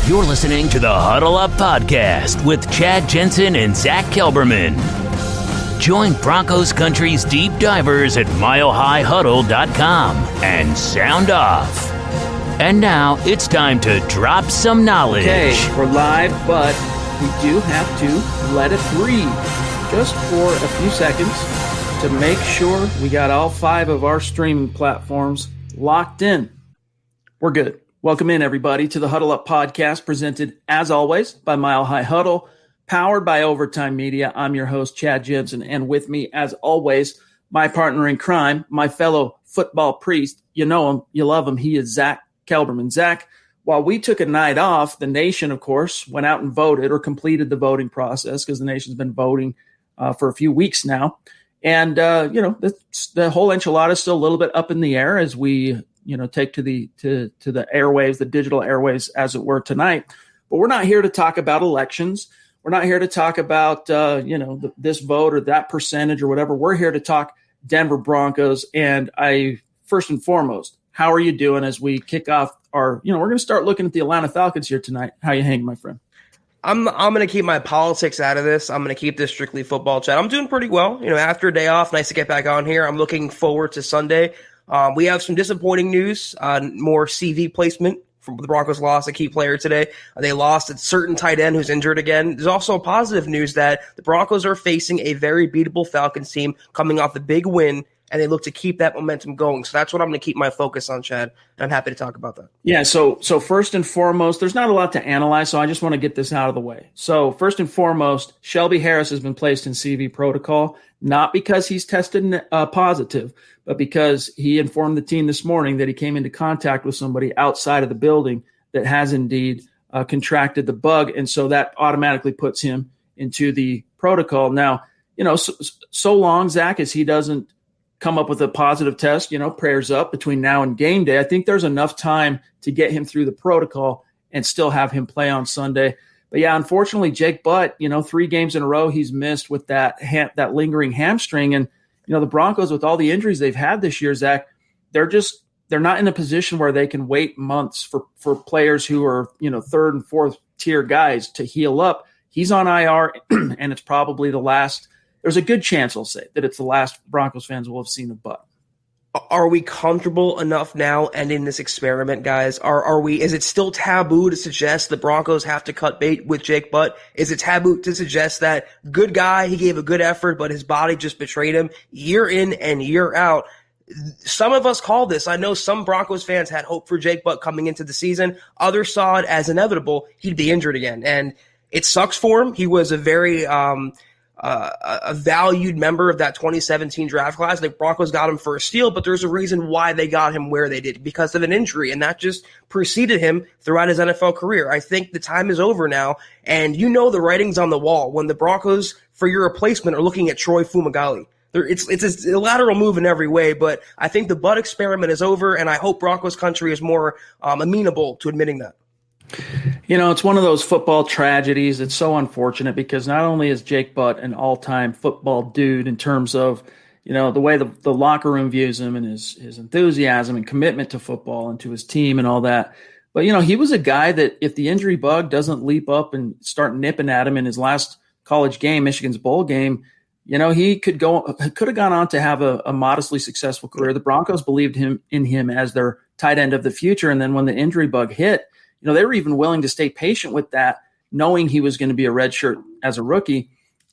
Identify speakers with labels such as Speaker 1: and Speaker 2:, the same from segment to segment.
Speaker 1: You're listening to the Huddle Up Podcast with Chad Jensen and Zack Kelberman. Join Broncos Country's deep divers at milehighhuddle.com and sound off. And now it's time to drop some knowledge.
Speaker 2: Okay, we're live, but we do have to let it breathe just for a few seconds to make sure we got all 5 of our streaming platforms locked in. We're good. Welcome in, everybody, to the Huddle Up Podcast, presented, as always, by Mile High Huddle, powered by Overtime Media. I'm your host, Chad Jensen, and with me, as always, my partner in crime, my fellow football priest. You know him, you love him. He is Zack Kelberman. Zack, while we took a night off, the nation, of course, went out and voted or completed the voting process, because the nation's been voting for a few weeks now. And, the whole enchilada is still a little bit up in the air as we take to the airwaves, the digital airwaves, as it were, tonight. But we're not here to talk about elections. We're not here to talk about, this vote or that percentage or whatever. We're here to talk Denver Broncos. And first and foremost, how are you doing as we kick off our, we're going to start looking at the Atlanta Falcons here tonight. How you hanging, my friend?
Speaker 3: I'm going to keep my politics out of this. I'm going to keep this strictly football, Chad. I'm doing pretty well. After a day off, nice to get back on here. I'm looking forward to Sunday. We have some disappointing news, more CV placement from the Broncos lost a key player today. They lost a certain tight end who's injured again. There's also positive news that the Broncos are facing a very beatable Falcons team coming off the big win, and they look to keep that momentum going. So that's what I'm going to keep my focus on, Chad. And I'm happy to talk about that.
Speaker 2: Yeah, so first and foremost, there's not a lot to analyze, so I just want to get this out of the way. So first and foremost, Shelby Harris has been placed in CV protocol, not because he's tested positive, but because he informed the team this morning that he came into contact with somebody outside of the building that has indeed contracted the bug, and so that automatically puts him into the protocol. Now, so long, Zach, as he doesn't come up with a positive test, prayers up between now and game day. I think there's enough time to get him through the protocol and still have him play on Sunday. But yeah, unfortunately, Jake Butt, 3 games in a row he's missed with that lingering hamstring. And, the Broncos, with all the injuries they've had this year, Zach, they're not in a position where they can wait months for players who are, 3rd and 4th tier guys to heal up. He's on IR, and it's probably the last. There's a good chance, I'll say, that it's the last Broncos fans will have seen of Butt.
Speaker 3: Are we comfortable enough now ending this experiment, guys? Are we? Is it still taboo to suggest the Broncos have to cut bait with Jake Butt? Is it taboo to suggest that good guy, he gave a good effort, but his body just betrayed him year in and year out? Some of us call this. I know some Broncos fans had hope for Jake Butt coming into the season. Others saw it as inevitable. He'd be injured again. And it sucks for him. He was a very a valued member of that 2017 draft class. The Broncos got him for a steal, but there's a reason why they got him where they did, because of an injury, and that just preceded him throughout his NFL career. I think the time is over now, and the writing's on the wall when the Broncos, for your replacement, are looking at Troy Fumagalli. It's a lateral move in every way, but I think the Butt experiment is over, and I hope Broncos country is more amenable to admitting that.
Speaker 2: It's one of those football tragedies. It's so unfortunate because not only is Jake Butt an all-time football dude in terms of, the way the locker room views him and his enthusiasm and commitment to football and to his team and all that, but, he was a guy that if the injury bug doesn't leap up and start nipping at him in his last college game, Michigan's bowl game, he could have gone on to have a modestly successful career. The Broncos believed in him as their tight end of the future, and then when the injury bug hit, they were even willing to stay patient with that, knowing he was going to be a redshirt as a rookie.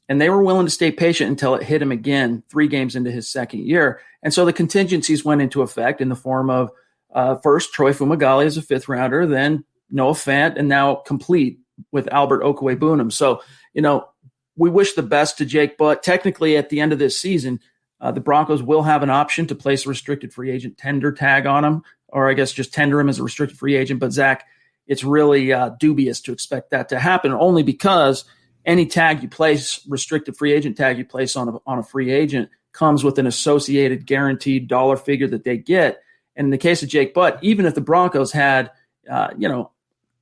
Speaker 2: And they were willing to stay patient until it hit him again 3 games into his second year. And so the contingencies went into effect in the form of first Troy Fumagalli as a 5th rounder, then Noah Fant, and now complete with Albert Okwuegbunam. So, we wish the best to Jake Butt. Technically, at the end of this season, the Broncos will have an option to place a restricted free agent tender tag on him, or I guess just tender him as a restricted free agent. But, Zach, it's really dubious to expect that to happen, only because any tag you place, restricted free agent tag you place on a free agent, comes with an associated guaranteed dollar figure that they get. And in the case of Jake Butt, even if the Broncos had,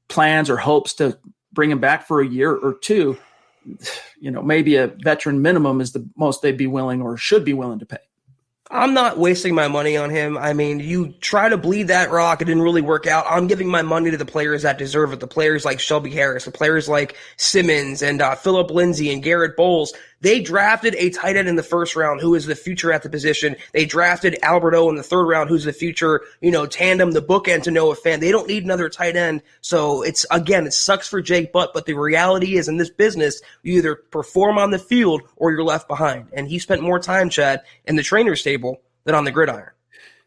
Speaker 2: plans or hopes to bring him back for a year or two, maybe a veteran minimum is the most they'd be willing or should be willing to pay.
Speaker 3: I'm not wasting my money on him. I mean, you try to bleed that rock. It didn't really work out. I'm giving my money to the players that deserve it. The players like Shelby Harris, the players like Simmons and Phillip Lindsay and Garrett Bowles. They drafted a tight end in the first round who is the future at the position. They drafted Alberto in the third round who's the future, tandem, the bookend to Noah Fant. They don't need another tight end. So it sucks for Jake Butt, but the reality is in this business, you either perform on the field or you're left behind. And he spent more time, Chad, in the trainer's table than on the gridiron.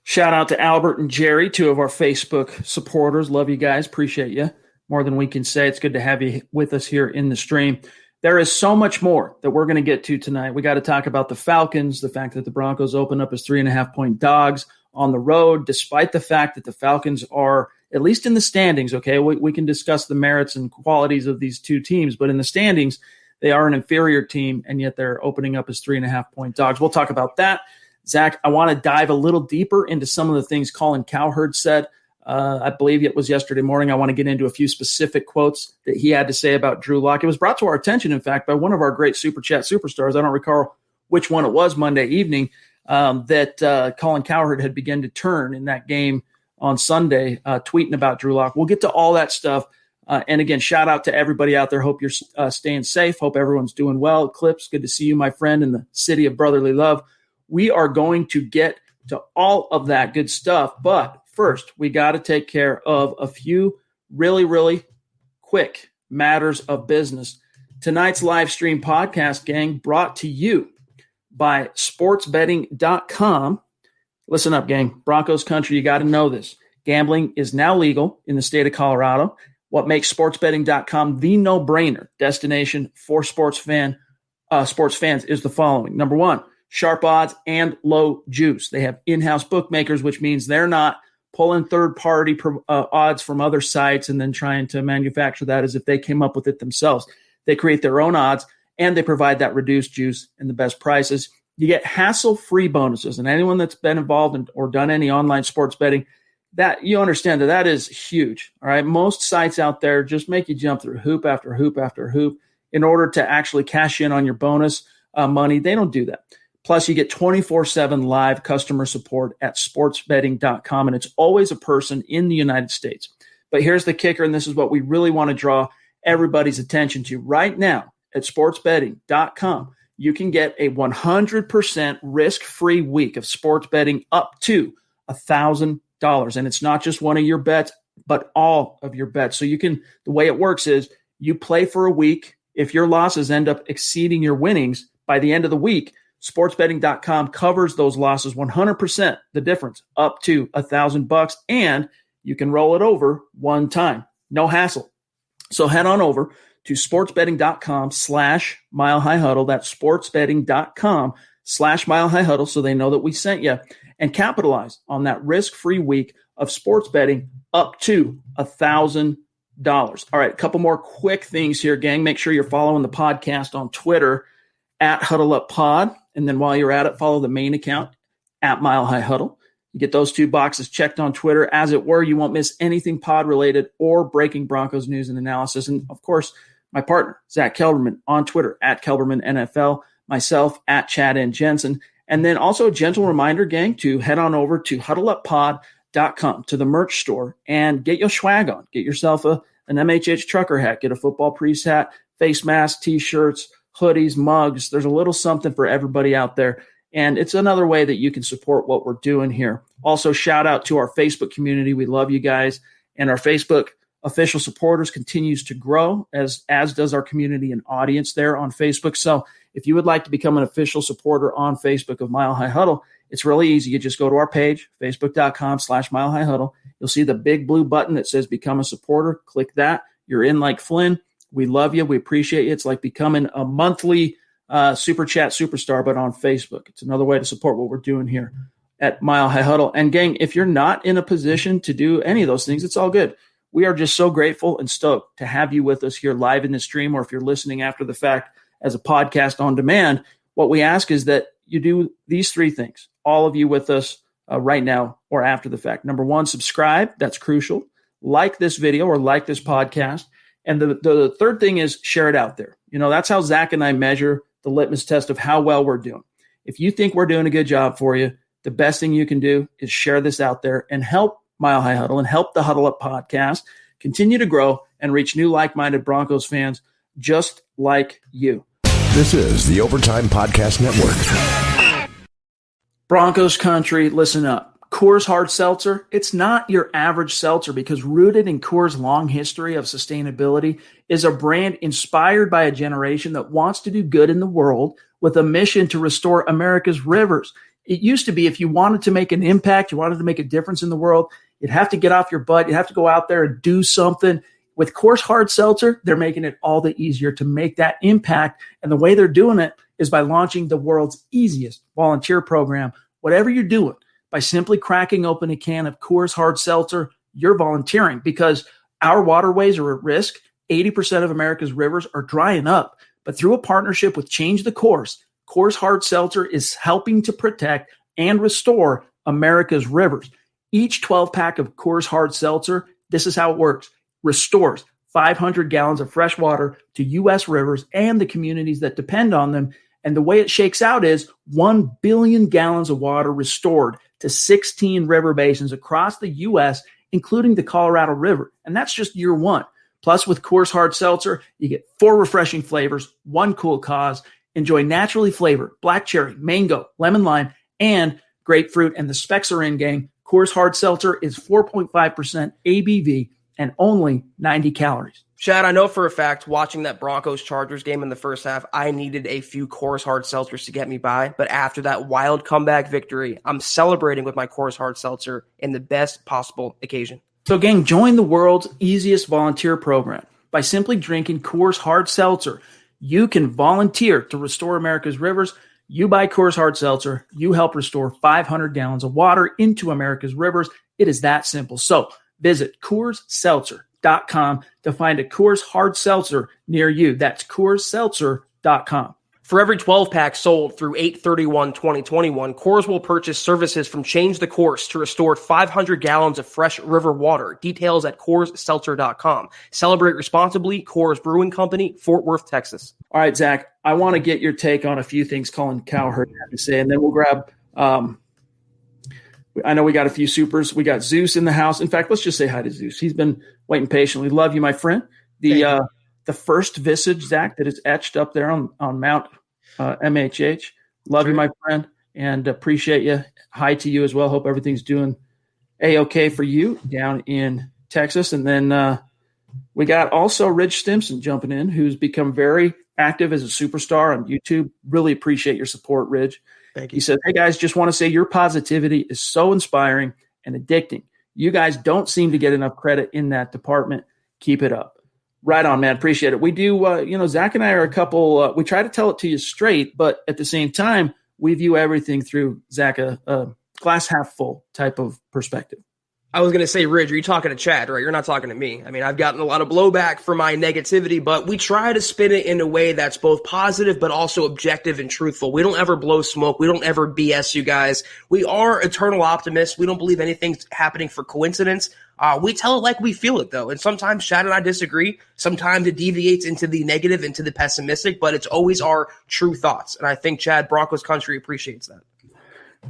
Speaker 2: Shout out to Albert and Jerry, two of our Facebook supporters. Love you guys. Appreciate you more than we can say. It's good to have you with us here in the stream. There is so much more that we're going to get to tonight. We got to talk about the Falcons, the fact that the Broncos open up as 3.5-point dogs on the road, despite the fact that the Falcons are, at least in the standings, okay, we can discuss the merits and qualities of these two teams, but in the standings, they are an inferior team, and yet they're opening up as 3.5-point dogs. We'll talk about that. Zach, I want to dive a little deeper into some of the things Colin Cowherd said. I believe it was yesterday morning. I want to get into a few specific quotes that he had to say about Drew Lock. It was brought to our attention, in fact, by one of our great Super Chat superstars. I don't recall which one it was Monday evening, that Colin Cowherd had begun to turn in that game on Sunday, tweeting about Drew Lock. We'll get to all that stuff. And again, shout out to everybody out there. Hope you're staying safe. Hope everyone's doing well. Clips, good to see you, my friend, in the city of brotherly love. We are going to get to all of that good stuff, but first, we got to take care of a few really, really quick matters of business. Tonight's live stream podcast, gang, brought to you by sportsbetting.com. Listen up, gang. Broncos country, you got to know this. Gambling is now legal in the state of Colorado. What makes sportsbetting.com the no-brainer destination for sports fans is the following. Number one, sharp odds and low juice. They have in-house bookmakers, which means they're not pulling third-party odds from other sites and then trying to manufacture that as if they came up with it themselves. They create their own odds, and they provide that reduced juice and the best prices. You get hassle-free bonuses, and anyone that's been involved in or done any online sports betting, that you understand that is huge. All right, most sites out there just make you jump through hoop after hoop after hoop in order to actually cash in on your bonus money. They don't do that. Plus, you get 24/7 live customer support at sportsbetting.com, and it's always a person in the United States. But here's the kicker, and this is what we really want to draw everybody's attention to. Right now at sportsbetting.com, you can get a 100% risk-free week of sports betting up to $1,000. And it's not just one of your bets, but all of your bets. So the way it works is you play for a week. If your losses end up exceeding your winnings by the end of the week, sportsbetting.com covers those losses 100%, the difference, up to $1,000, and you can roll it over one time. No hassle. So head on over to sportsbetting.com/milehighhuddle. That's sportsbetting.com/milehighhuddle so they know that we sent you, and capitalize on that risk-free week of sports betting up to $1,000. All right, a couple more quick things here, gang. Make sure you're following the podcast on Twitter at HuddleUpPod. And then while you're at it, follow the main account at Mile High Huddle. You get those two boxes checked on Twitter. As it were, you won't miss anything pod related or breaking Broncos news and analysis. And of course, my partner, Zack Kelberman, on Twitter at Kelberman NFL, myself at Chad and Jensen. And then also a gentle reminder, gang, to head on over to huddleuppod.com to the merch store and get your swag on. Get yourself an MHH trucker hat, get a football priest hat, face mask, t-shirts, hoodies, mugs. There's a little something for everybody out there. And it's another way that you can support what we're doing here. Also, shout out to our Facebook community. We love you guys. And our Facebook official supporters continues to grow, as does our community and audience there on Facebook. So if you would like to become an official supporter on Facebook of Mile High Huddle, it's really easy. You just go to our page, facebook.com/Mile High Huddle. You'll see the big blue button that says become a supporter. Click that. You're in like Flynn. We love you. We appreciate you. It's like becoming a monthly Super Chat superstar, but on Facebook. It's another way to support what we're doing here at Mile High Huddle. And gang, if you're not in a position to do any of those things, it's all good. We are just so grateful and stoked to have you with us here live in the stream, or if you're listening after the fact as a podcast on demand. What we ask is that you do these three things, all of you with us right now or after the fact. Number one, subscribe. That's crucial. Like this video or like this podcast. And the third thing is share it out there. That's how Zach and I measure the litmus test of how well we're doing. If you think we're doing a good job for you, the best thing you can do is share this out there and help Mile High Huddle and help the Huddle Up podcast continue to grow and reach new like-minded Broncos fans just like you.
Speaker 4: This is the Overtime Podcast Network.
Speaker 2: Broncos country, listen up. Coors Hard Seltzer, it's not your average seltzer because rooted in Coors' long history of sustainability is a brand inspired by a generation that wants to do good in the world with a mission to restore America's rivers. It used to be if you wanted to make an impact, you wanted to make a difference in the world, you'd have to get off your butt, you'd have to go out there and do something. With Coors Hard Seltzer, they're making it all the easier to make that impact. And the way they're doing it is by launching the world's easiest volunteer program. Whatever you're doing, by simply cracking open a can of Coors Hard Seltzer, you're volunteering because our waterways are at risk. 80% of America's rivers are drying up. But through a partnership with Change the Course, Coors Hard Seltzer is helping to protect and restore America's rivers. Each 12-pack of Coors Hard Seltzer, this is how it works, restores 500 gallons of fresh water to U.S. rivers and the communities that depend on them. And the way it shakes out is 1 billion gallons of water restored to 16 river basins across the U.S., including the Colorado River. And that's just year one. Plus, with Coors Hard Seltzer, you get 4 refreshing flavors, 1 cool cause. Enjoy naturally flavored black cherry, mango, lemon lime, and grapefruit. And the specs are in, gang. Coors Hard Seltzer is 4.5% ABV and only 90 calories.
Speaker 3: Chad, I know for a fact, watching that Broncos-Chargers game in the first half, I needed a few Coors Hard Seltzers to get me by. But after that wild comeback victory, I'm celebrating with my Coors Hard Seltzer in the best possible occasion.
Speaker 2: So, gang, join the world's easiest volunteer program. By simply drinking Coors Hard Seltzer, you can volunteer to restore America's rivers. You buy Coors Hard Seltzer, you help restore 500 gallons of water into America's rivers. It is that simple. So, visit CoorsSeltzer.com to find a Coors Hard Seltzer near you. That's CoorsSeltzer.com.
Speaker 3: For every 12-pack sold through 8/31/2021, Coors will purchase services from Change the Course to restore 500 gallons of fresh river water. Details at CoorsSeltzer.com. Celebrate responsibly. Coors Brewing Company, Fort Worth, Texas.
Speaker 2: All right, Zach, I want to get your take on a few things Colin Cowherd had to say, and then we'll grab I know we got a few supers. We got Zeus in the house. In fact, let's just say hi to Zeus. He's been waiting patiently. Love you, my friend. The first visage, Zach, that is etched up there on Mount MHH. Love you, my friend, and appreciate you. Hi to you as well. Hope everything's doing A-okay for you down in Texas. And then we got also Ridge Stimson jumping in, who's become very active as a superstar on YouTube. Really appreciate your support, Ridge.
Speaker 3: Thank you.
Speaker 2: He said, hey, guys, just want to say your positivity is so inspiring and addicting. You guys don't seem to get enough credit in that department. Keep it up. Right on, man. Appreciate it. We do, Zach and I are a couple, we try to tell it to you straight, but at the same time, we view everything through, Zach, a glass half full type of perspective.
Speaker 3: I was going to say, Ridge, are you talking to Chad, right? You're not talking to me. I mean, I've gotten a lot of blowback for my negativity, but we try to spin it in a way that's both positive but also objective and truthful. We don't ever blow smoke. We don't ever BS you guys. We are eternal optimists. We don't believe anything's happening for coincidence. We tell it like we feel it, though. And sometimes Chad and I disagree. Sometimes it deviates into the negative, into the pessimistic, but it's always our true thoughts. And I think Chad, Broncos country, appreciates that.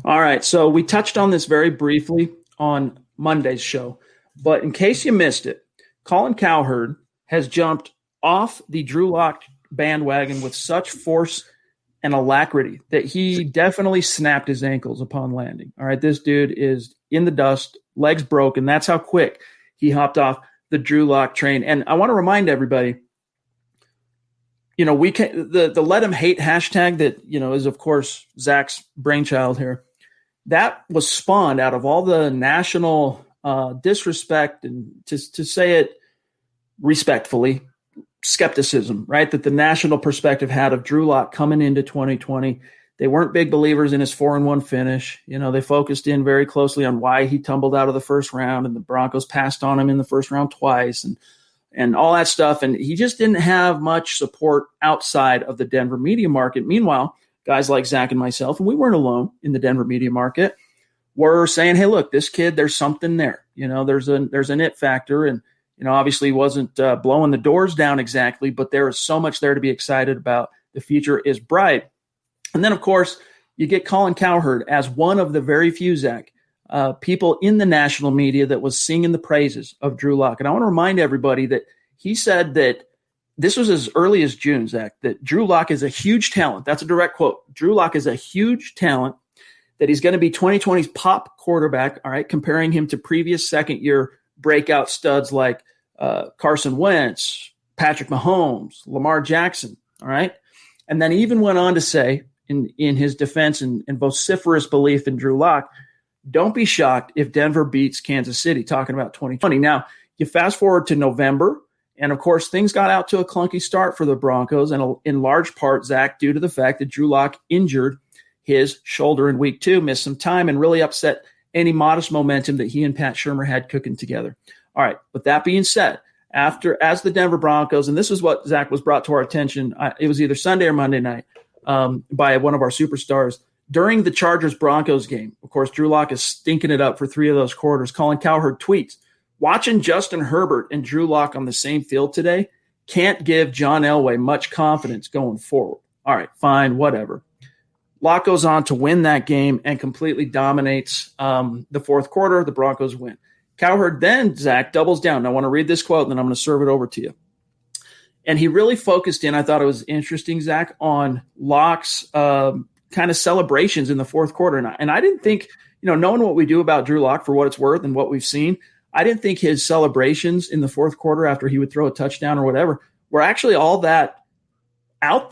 Speaker 2: All right. So we touched on this very briefly on Monday's show, but in case you missed it, Colin Cowherd has jumped off the Drew Lock bandwagon with such force and alacrity that he definitely snapped his ankles upon landing. All right, this dude is in the dust, legs broken. That's how quick he hopped off the Drew Lock train. And I want to remind everybody, we can the let him hate hashtag that is of course Zach's brainchild here. That was spawned out of all the national disrespect and to say it respectfully, skepticism, right? That the national perspective had of Drew Lock coming into 2020. They weren't big believers in his 4-1 finish. They focused in very closely on why he tumbled out of the first round, and the Broncos passed on him in the first round twice and all that stuff. And he just didn't have much support outside of the Denver media market. Meanwhile, guys like Zach and myself, and we weren't alone in the Denver media market, were saying, hey, look, this kid, there's something there. There's an it factor. And, obviously he wasn't blowing the doors down exactly, but there is so much there to be excited about. The future is bright. And then, of course, you get Colin Cowherd as one of the very few, Zach, people in the national media that was singing the praises of Drew Lock. And I want to remind everybody that he said that this was as early as June, Zach, that Drew Lock is a huge talent. That's a direct quote. Drew Lock is a huge talent, that he's going to be 2020's pop quarterback, all right, comparing him to previous second-year breakout studs like Carson Wentz, Patrick Mahomes, Lamar Jackson, all right? And then he even went on to say, in his defense and vociferous belief in Drew Lock, don't be shocked if Denver beats Kansas City, talking about 2020. Now, you fast forward to November, and of course, things got out to a clunky start for the Broncos, and in large part, Zach, due to the fact that Drew Lock injured his shoulder in week 2, missed some time, and really upset any modest momentum that he and Pat Shurmur had cooking together. All right, with that being said, as the Denver Broncos, and this is what, Zach, was brought to our attention, it was either Sunday or Monday night by one of our superstars, during the Chargers-Broncos game. Of course, Drew Lock is stinking it up for 3 of those quarters. Colin Cowherd tweets, watching Justin Herbert and Drew Lock on the same field today can't give John Elway much confidence going forward. All right, fine, whatever. Lock goes on to win that game and completely dominates the fourth quarter. The Broncos win. Cowherd then, Zach, doubles down. I want to read this quote, and then I'm going to serve it over to you. And he really focused in, I thought it was interesting, Zach, on Lock's kind of celebrations in the fourth quarter. And I didn't think, knowing what we do about Drew Lock for what it's worth and what we've seen, I didn't think his celebrations in the fourth quarter after he would throw a touchdown or whatever were actually all that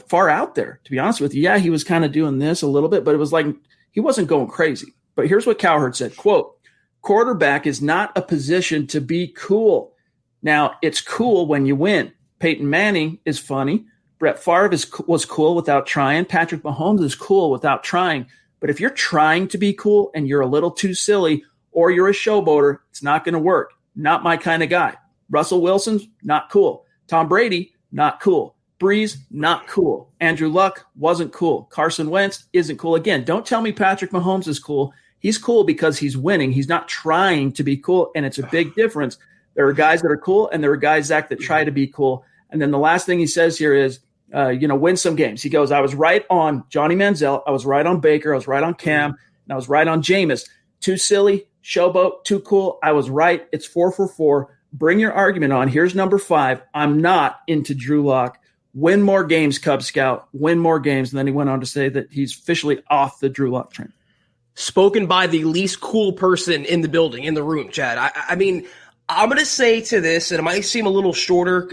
Speaker 2: far out there, to be honest with you. Yeah, he was kind of doing this a little bit, but it was like he wasn't going crazy. But here's what Cowherd said, quote, quarterback is not a position to be cool. Now, it's cool when you win. Peyton Manning is funny. Brett Favre was cool without trying. Patrick Mahomes is cool without trying. But if you're trying to be cool and you're a little too silly or you're a showboater, it's not going to work. Not my kind of guy. Russell Wilson's not cool. Tom Brady, not cool. Breeze, not cool. Andrew Luck wasn't cool. Carson Wentz isn't cool. Again, don't tell me Patrick Mahomes is cool. He's cool because he's winning. He's not trying to be cool, and it's a big difference. There are guys that are cool, and there are guys, Zach, that try to be cool. And then the last thing he says here is, win some games. He goes, I was right on Johnny Manziel. I was right on Baker. I was right on Cam. And I was right on Jameis. Too silly, showboat, too cool. I was right. It's 4 for 4. Bring your argument on. Here's number 5. I'm not into Drew Lock. Win more games, Cub Scout. Win more games. And then he went on to say that he's officially off the Drew Lock train.
Speaker 3: Spoken by the least cool person in the building, in the room, Chad. I mean, I'm going to say to this, and it might seem a little shorter,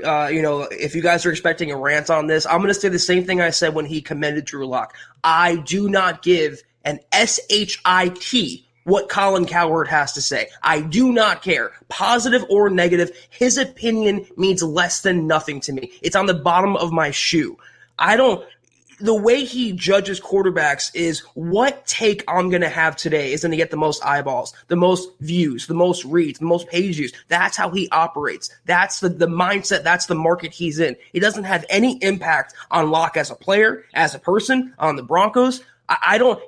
Speaker 3: if you guys are expecting a rant on this, I'm going to say the same thing I said when he commended Drew Lock. I do not give an SHIT what Colin Cowherd has to say. I do not care. Positive or negative, his opinion means less than nothing to me. It's on the bottom of my shoe. The way he judges quarterbacks is what take I'm going to have today is going to get the most eyeballs, the most views, the most reads, the most page views. That's how he operates. That's the mindset. That's the market he's in. It doesn't have any impact on Lock as a player, as a person, on the Broncos.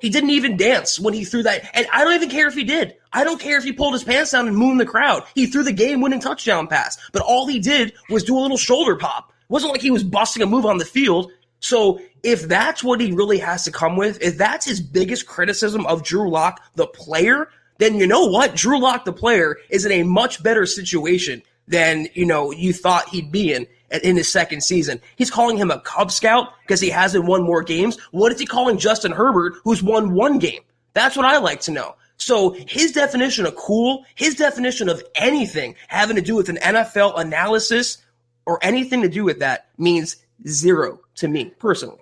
Speaker 3: He didn't even dance when he threw that. And I don't even care if he did. I don't care if he pulled his pants down and mooned the crowd. He threw the game-winning touchdown pass. But all he did was do a little shoulder pop. It wasn't like he was busting a move on the field. So if that's what he really has to come with, if that's his biggest criticism of Drew Lock, the player, then you know what? Drew Lock, the player, is in a much better situation than, you thought he'd be in his second season. He's calling him a Cub Scout because he hasn't won more games. What is he calling Justin Herbert, who's won 1 game? That's what I like to know. So his definition of cool, his definition of anything having to do with an NFL analysis or anything to do with that means 0 to me personally.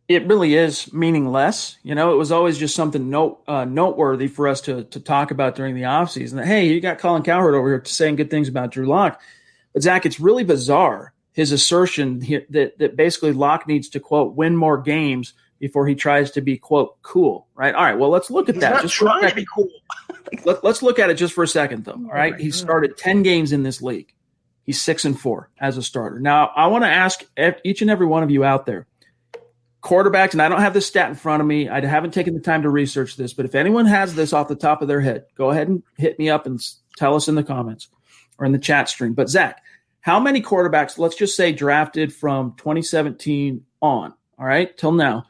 Speaker 2: It really is meaningless. It was always just something noteworthy for us to talk about during the offseason. That, hey, you got Colin Cowherd over here saying good things about Drew Lock. But, Zach, it's really bizarre, his assertion here that basically Lock needs to, quote, win more games before he tries to be, quote, cool, right? All right, well, let's look at
Speaker 3: He's
Speaker 2: that.
Speaker 3: Not
Speaker 2: just
Speaker 3: trying to be cool.
Speaker 2: Let's look at it just for a second, though, all right? He started 10 games in this league. He's 6-4 as a starter. Now, I want to ask each and every one of you out there, quarterbacks, and I don't have this stat in front of me. I haven't taken the time to research this, but if anyone has this off the top of their head, go ahead and hit me up and tell us in the comments or in the chat stream. But, Zach, how many quarterbacks, let's just say drafted from 2017 on, all right, till now,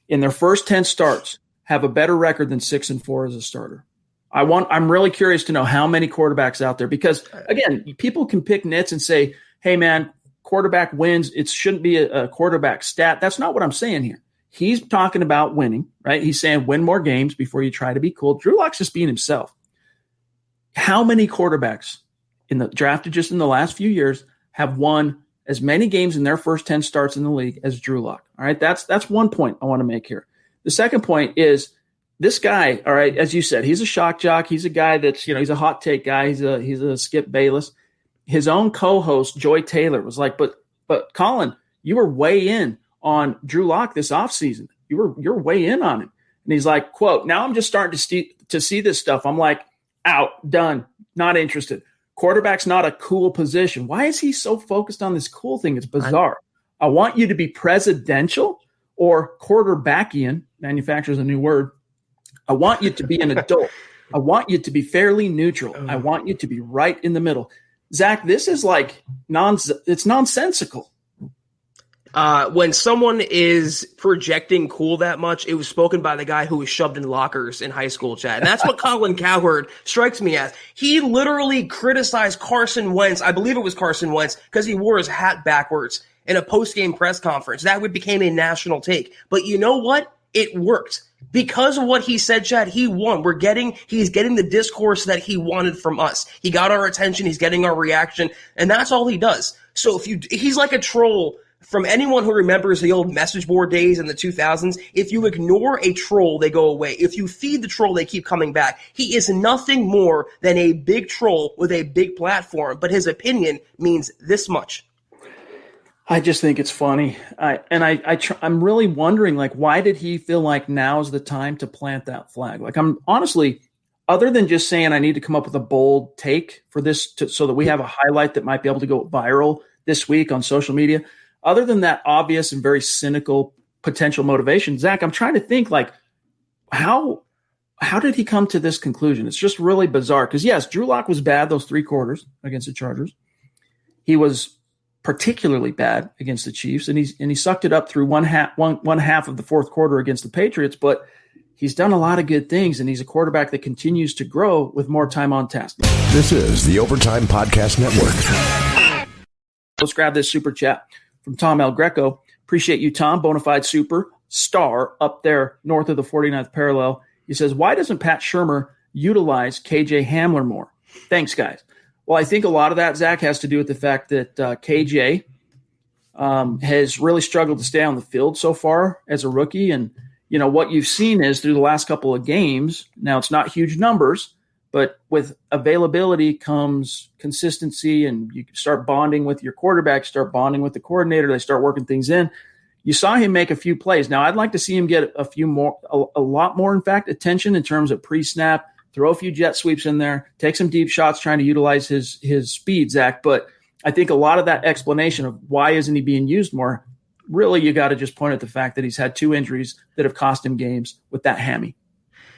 Speaker 2: in their first 10 starts have a better record than 6-4 as a starter. I'm really curious to know how many quarterbacks out there, because again, people can pick nits and say, hey man, quarterback wins. It shouldn't be a quarterback stat. That's not what I'm saying here. He's talking about winning, right? He's saying win more games before you try to be cool. Drew Lock's just being himself. How many quarterbacks drafted just in the last few years have won as many games in their first 10 starts in the league as Drew Lock? All right, that's one point I want to make here. The second point is this guy, all right, as you said, he's a shock jock. He's a guy that's, he's a hot take guy. He's a Skip Bayless. His own co-host, Joy Taylor, was like, but Colin, you were way in on Drew Lock this offseason. You're way in on him. And he's like, quote, now I'm just starting to see this stuff. I'm like, out, done, not interested. Quarterback's not a cool position. Why is he so focused on this cool thing? It's bizarre. I want you to be presidential or quarterbackian, manufacturer's a new word. I want you to be an adult. I want you to be fairly neutral. I want you to be right in the middle. Zach, this is like it's nonsensical.
Speaker 3: When someone is projecting cool that much, it was spoken by the guy who was shoved in lockers in high school, Chad. And that's what Colin Cowherd strikes me as. He literally criticized Carson Wentz. I believe it was Carson Wentz because he wore his hat backwards in a post-game press conference. That became a national take. But you know what? It worked. Because of what he said, Chad, he won. He's getting the discourse that he wanted from us. He got our attention. He's getting our reaction. And that's all he does. So he's like a troll. From anyone who remembers the old message board days in the 2000s, if you ignore a troll, they go away. If you feed the troll, they keep coming back. He is nothing more than a big troll with a big platform, but his opinion means this much.
Speaker 2: I just think it's funny. I'm really wondering, like, why did he feel like now's the time to plant that flag? Like, I'm honestly, other than just saying I need to come up with a bold take for this so that we have a highlight that might be able to go viral this week on social media, other than that obvious and very cynical potential motivation, Zach, I'm trying to think, like, how did he come to this conclusion? It's just really bizarre because, yes, Drew Lock was bad those 3 quarters against the Chargers. He was particularly bad against the Chiefs, and he sucked it up through one half of the fourth quarter against the Patriots, but he's done a lot of good things, and he's a quarterback that continues to grow with more time on task.
Speaker 4: This is the Overtime Podcast Network.
Speaker 2: Let's grab this super chat from Tom El Greco. Appreciate you, Tom. Bonafide superstar up there north of the 49th parallel. He says, why doesn't Pat Shurmur utilize KJ Hamler more? Thanks, guys. Well, I think a lot of that, Zach, has to do with the fact that KJ has really struggled to stay on the field so far as a rookie. And, what you've seen is through the last couple of games, now it's not huge numbers, but with availability comes consistency, and you start bonding with your quarterback, start bonding with the coordinator, they start working things in. You saw him make a few plays. Now, I'd like to see him get a lot more, in fact, attention in terms of pre-snap, throw a few jet sweeps in there, take some deep shots trying to utilize his speed, Zach. But I think a lot of that explanation of why isn't he being used more, really you got to just point at the fact that he's had 2 injuries that have cost him games with that hammy.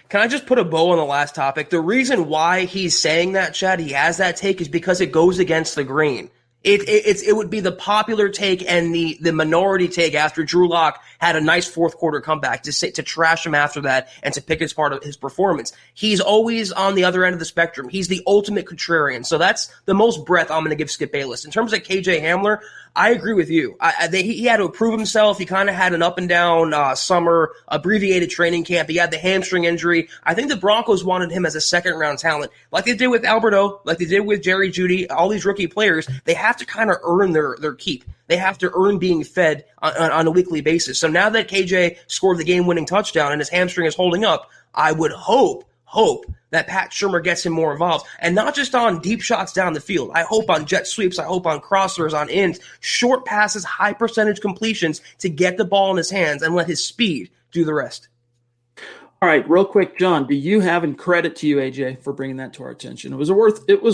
Speaker 3: Can I just put a bow on the last topic? The reason why he's saying that, Chad, he has that take is because it goes against the grain. It would be the popular take and the minority take after Drew Lock had a nice fourth quarter comeback to trash him after that and to pick as part of his performance. He's always on the other end of the spectrum. He's the ultimate contrarian. So that's the most breadth I'm going to give Skip Bayless. In terms of KJ Hamler, I agree with you. He had to prove himself. He kind of had an up and down summer, abbreviated training camp. He had the hamstring injury. I think the Broncos wanted him as a second round talent, like they did with Alberto, like they did with Jerry Jeudy, all these rookie players. They have to kind of earn their keep. They have to earn being fed on a weekly basis. So now that KJ scored the game-winning touchdown and his hamstring is holding up, I would hope that Pat Shurmur gets him more involved, and not just on deep shots down the field. I hope on jet sweeps. I hope on crossers, on ends, short passes, high percentage completions to get the ball in his hands and let his speed do the rest.
Speaker 2: All right, real quick, John, do you have, and credit to you, AJ, for bringing that to our attention. It was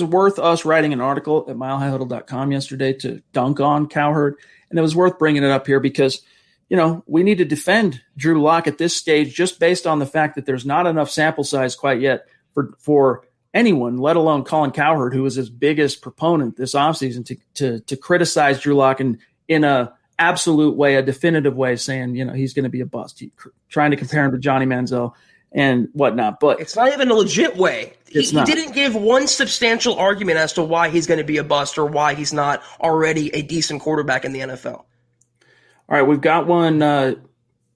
Speaker 2: worth us writing an article at milehighhuddle.com yesterday to dunk on Cowherd, and it was worth bringing it up here because we need to defend Drew Lock at this stage just based on the fact that there's not enough sample size quite yet for anyone, let alone Colin Cowherd, who was his biggest proponent this offseason, to criticize Drew Lock in a absolute way, a definitive way, saying he's going to be a bust. Trying to compare him to Johnny Manziel and whatnot, but
Speaker 3: it's not even a legit way. He didn't give one substantial argument as to why he's going to be a bust or why he's not already a decent quarterback in the NFL.
Speaker 2: All right, we've got one. I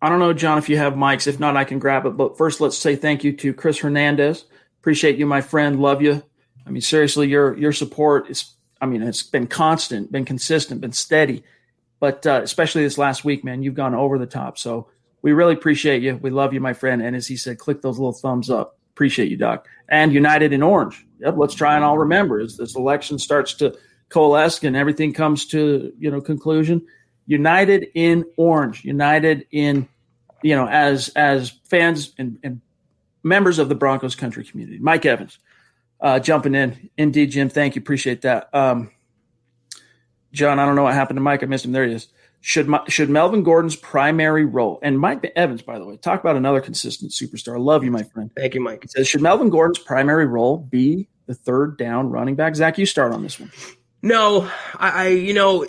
Speaker 2: don't know, John, if you have mics. If not, I can grab it. But first, let's say thank you to Chris Hernandez. Appreciate you, my friend. Love you. I mean, seriously, your support is. I mean, it's been constant, been consistent, been steady. But especially this last week, man, you've gone over the top. So we really appreciate you. We love you, my friend. And as he said, click those little thumbs up. Appreciate you, Doc. And United in Orange. Yep, let's try and all remember as this election starts to coalesce and everything comes to conclusion. United in Orange. United in as fans and members of the Broncos country community. Mike Evans jumping in. Indeed, Jim. Thank you. Appreciate that. John, I don't know what happened to Mike. I missed him. There he is. Should Melvin Gordon's primary role, and Mike Evans, by the way, talk about another consistent superstar. I love you, my friend.
Speaker 3: Thank you, Mike.
Speaker 2: He says, should Melvin Gordon's primary role be the third down running back? Zach, you start on this one.
Speaker 3: No,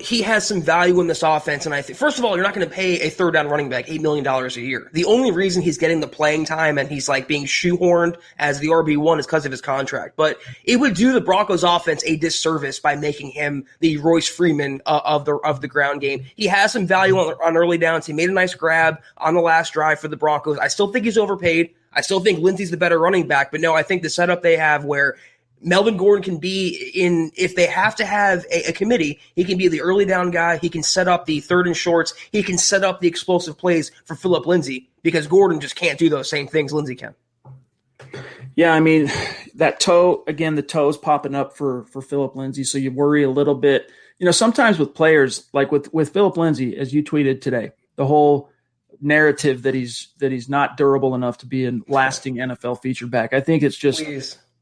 Speaker 3: he has some value in this offense, and I think, first of all, you're not going to pay a third down running back $8 million a year. The only reason he's getting the playing time and he's like being shoehorned as the RB1 is because of his contract. But it would do the Broncos offense a disservice by making him the Royce Freeman of the ground game. He has some value on early downs. He made a nice grab on the last drive for the Broncos. I still think he's overpaid. I still think Lindsey's the better running back, but no, I think the setup they have where Melvin Gordon can be if they have to have a committee, he can be the early down guy. He can set up the third and shorts. He can set up the explosive plays for Phillip Lindsay because Gordon just can't do those same things Lindsay can.
Speaker 2: Yeah, I mean, that toe, again, the toe's popping up for Phillip Lindsay, so you worry a little bit. Sometimes with players, like with Phillip Lindsay, as you tweeted today, the whole narrative that he's not durable enough to be a lasting NFL feature back. I think it's just –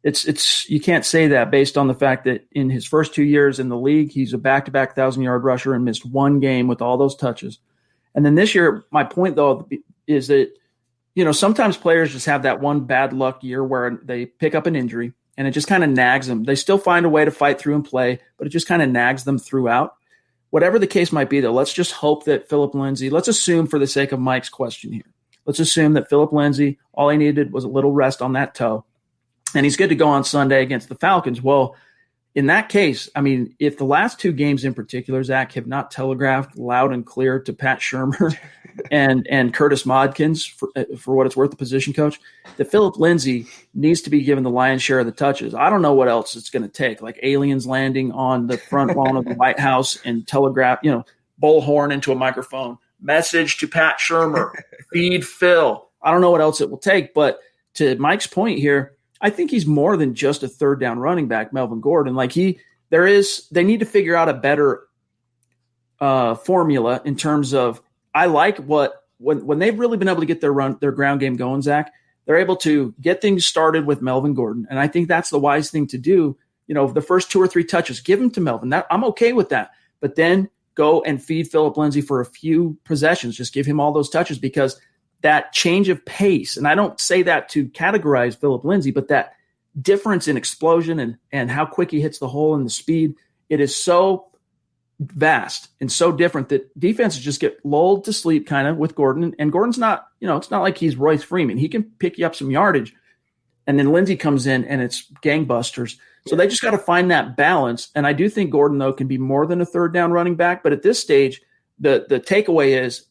Speaker 2: It's you can't say that based on the fact that in his first 2 years in the league, he's a back-to-back 1,000-yard rusher and missed one game with all those touches. And then this year, my point, though, is that, sometimes players just have that one bad luck year where they pick up an injury and it just kind of nags them. They still find a way to fight through and play, but it just kind of nags them throughout. Whatever the case might be, though, let's just hope that Phillip Lindsay – let's assume for the sake of Mike's question here, let's assume that Phillip Lindsay, all he needed was a little rest on that toe. And he's good to go on Sunday against the Falcons. Well, in that case, I mean, if the last two games in particular, Zach, have not telegraphed loud and clear to Pat Shurmur and Curtis Modkins, for what it's worth, the position coach, that Phillip Lindsay needs to be given the lion's share of the touches. I don't know what else it's going to take, like aliens landing on the front lawn of the White House and telegraph, bullhorn into a microphone, message to Pat Shurmur, feed Phil. I don't know what else it will take. But to Mike's point here, I think he's more than just a third down running back, Melvin Gordon. Like they need to figure out a better formula in terms of, I like when they've really been able to get their ground game going, Zach, they're able to get things started with Melvin Gordon. And I think that's the wise thing to do. The first 2 or 3 touches, give them to Melvin. I'm okay with that. But then go and feed Phillip Lindsay for a few possessions. Just give him all those touches, because that change of pace, and I don't say that to categorize Phillip Lindsay, but that difference in explosion and how quick he hits the hole and the speed, it is so vast and so different that defenses just get lulled to sleep kind of with Gordon. And Gordon's not, it's not like he's Royce Freeman. He can pick you up some yardage, and then Lindsay comes in and it's gangbusters. So they just got to find that balance. And I do think Gordon, though, can be more than a third down running back. But at this stage, the takeaway is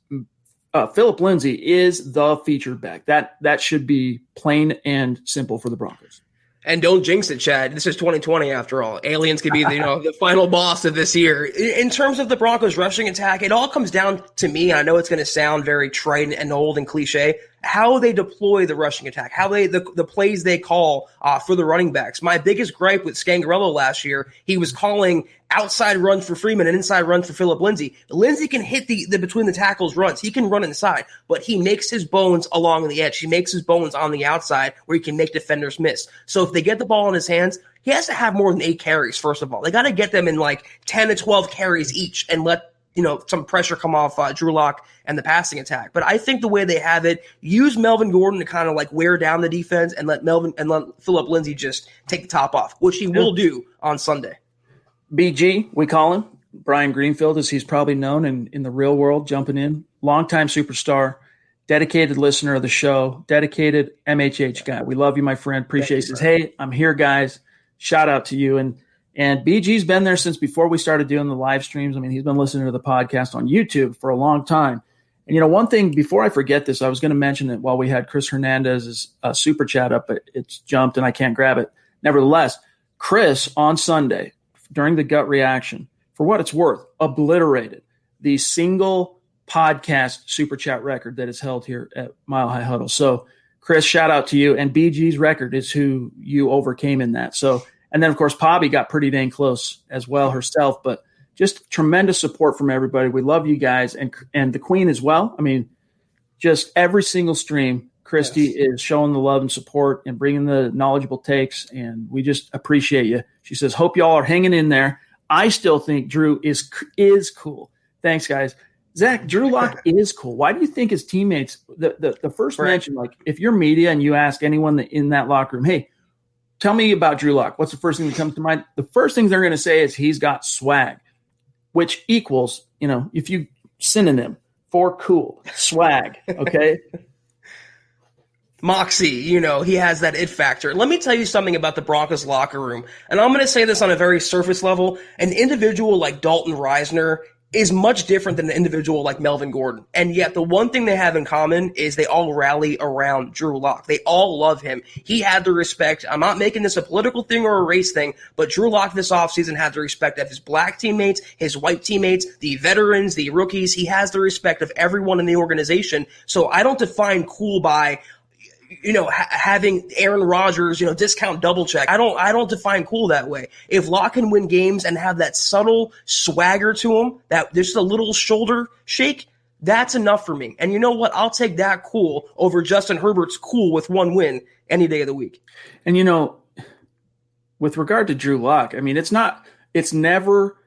Speaker 2: Phillip Lindsay is the featured back. That should be plain and simple for the Broncos.
Speaker 3: And don't jinx it, Chad. This is 2020 after all. Aliens could be the final boss of this year. In terms of the Broncos rushing attack, it all comes down to me. I know it's going to sound very trite and old and cliche, how they deploy the rushing attack, how the plays they call for the running backs. My biggest gripe with Scangarello last year, he was calling outside runs for Freeman and inside runs for Phillip Lindsay. Lindsay can hit the between the tackles runs. He can run inside, but he makes his bones along the edge. He makes his bones on the outside where he can make defenders miss. So if they get the ball in his hands, he has to have more than 8 carries, first of all. They got to get them in like 10 to 12 carries each and let some pressure come off Drew Lock and the passing attack. But I think the way they have it, use Melvin Gordon to kind of like wear down the defense and let Phillip Lindsay just take the top off, which he will do on Sunday.
Speaker 2: BG, we call him. Brian Greenfield, as he's probably known in the real world, jumping in. Longtime superstar, dedicated listener of the show, dedicated MHH guy. We love you, my friend. Appreciate it. Says, hey, I'm here, guys. Shout out to you. And BG's been there since before we started doing the live streams. I mean, he's been listening to the podcast on YouTube for a long time. And, one thing, before I forget this, I was going to mention it while we had Chris Hernandez's super chat up, but it's jumped and I can't grab it. Nevertheless, Chris on Sunday during the gut reaction, for what it's worth, obliterated the single podcast super chat record that is held here at Mile High Huddle. So, Chris, shout out to you. And BG's record is who you overcame in that. So, and then, of course, Pobby got pretty dang close as well herself, but just tremendous support from everybody. We love you guys and the Queen as well. I mean, just every single stream, Christy is showing the love and support and bringing the knowledgeable takes, and we just appreciate you. She says, hope y'all are hanging in there. I still think Drew is cool. Thanks, guys. Zach, Drew Lock is cool. Why do you think his teammates, the first mention, like if you're media and you ask anyone in that locker room, hey, tell me about Drew Lock, what's the first thing that comes to mind? The first thing they're going to say is he's got swag, which equals, if you synonym for cool, swag, okay?
Speaker 3: Moxie, he has that it factor. Let me tell you something about the Broncos locker room, and I'm going to say this on a very surface level. An individual like Dalton Reisner is much different than an individual like Melvin Gordon. And yet the one thing they have in common is they all rally around Drew Lock. They all love him. He had the respect. I'm not making this a political thing or a race thing, but Drew Lock this offseason had the respect of his black teammates, his white teammates, the veterans, the rookies. He has the respect of everyone in the organization. So I don't define cool by having Aaron Rodgers, discount double check. I don't define cool that way. If Locke can win games and have that subtle swagger to him, that just a little shoulder shake, that's enough for me. And you know what? I'll take that cool over Justin Herbert's cool with one win any day of the week.
Speaker 2: And with regard to Drew Lock, I mean, it's never,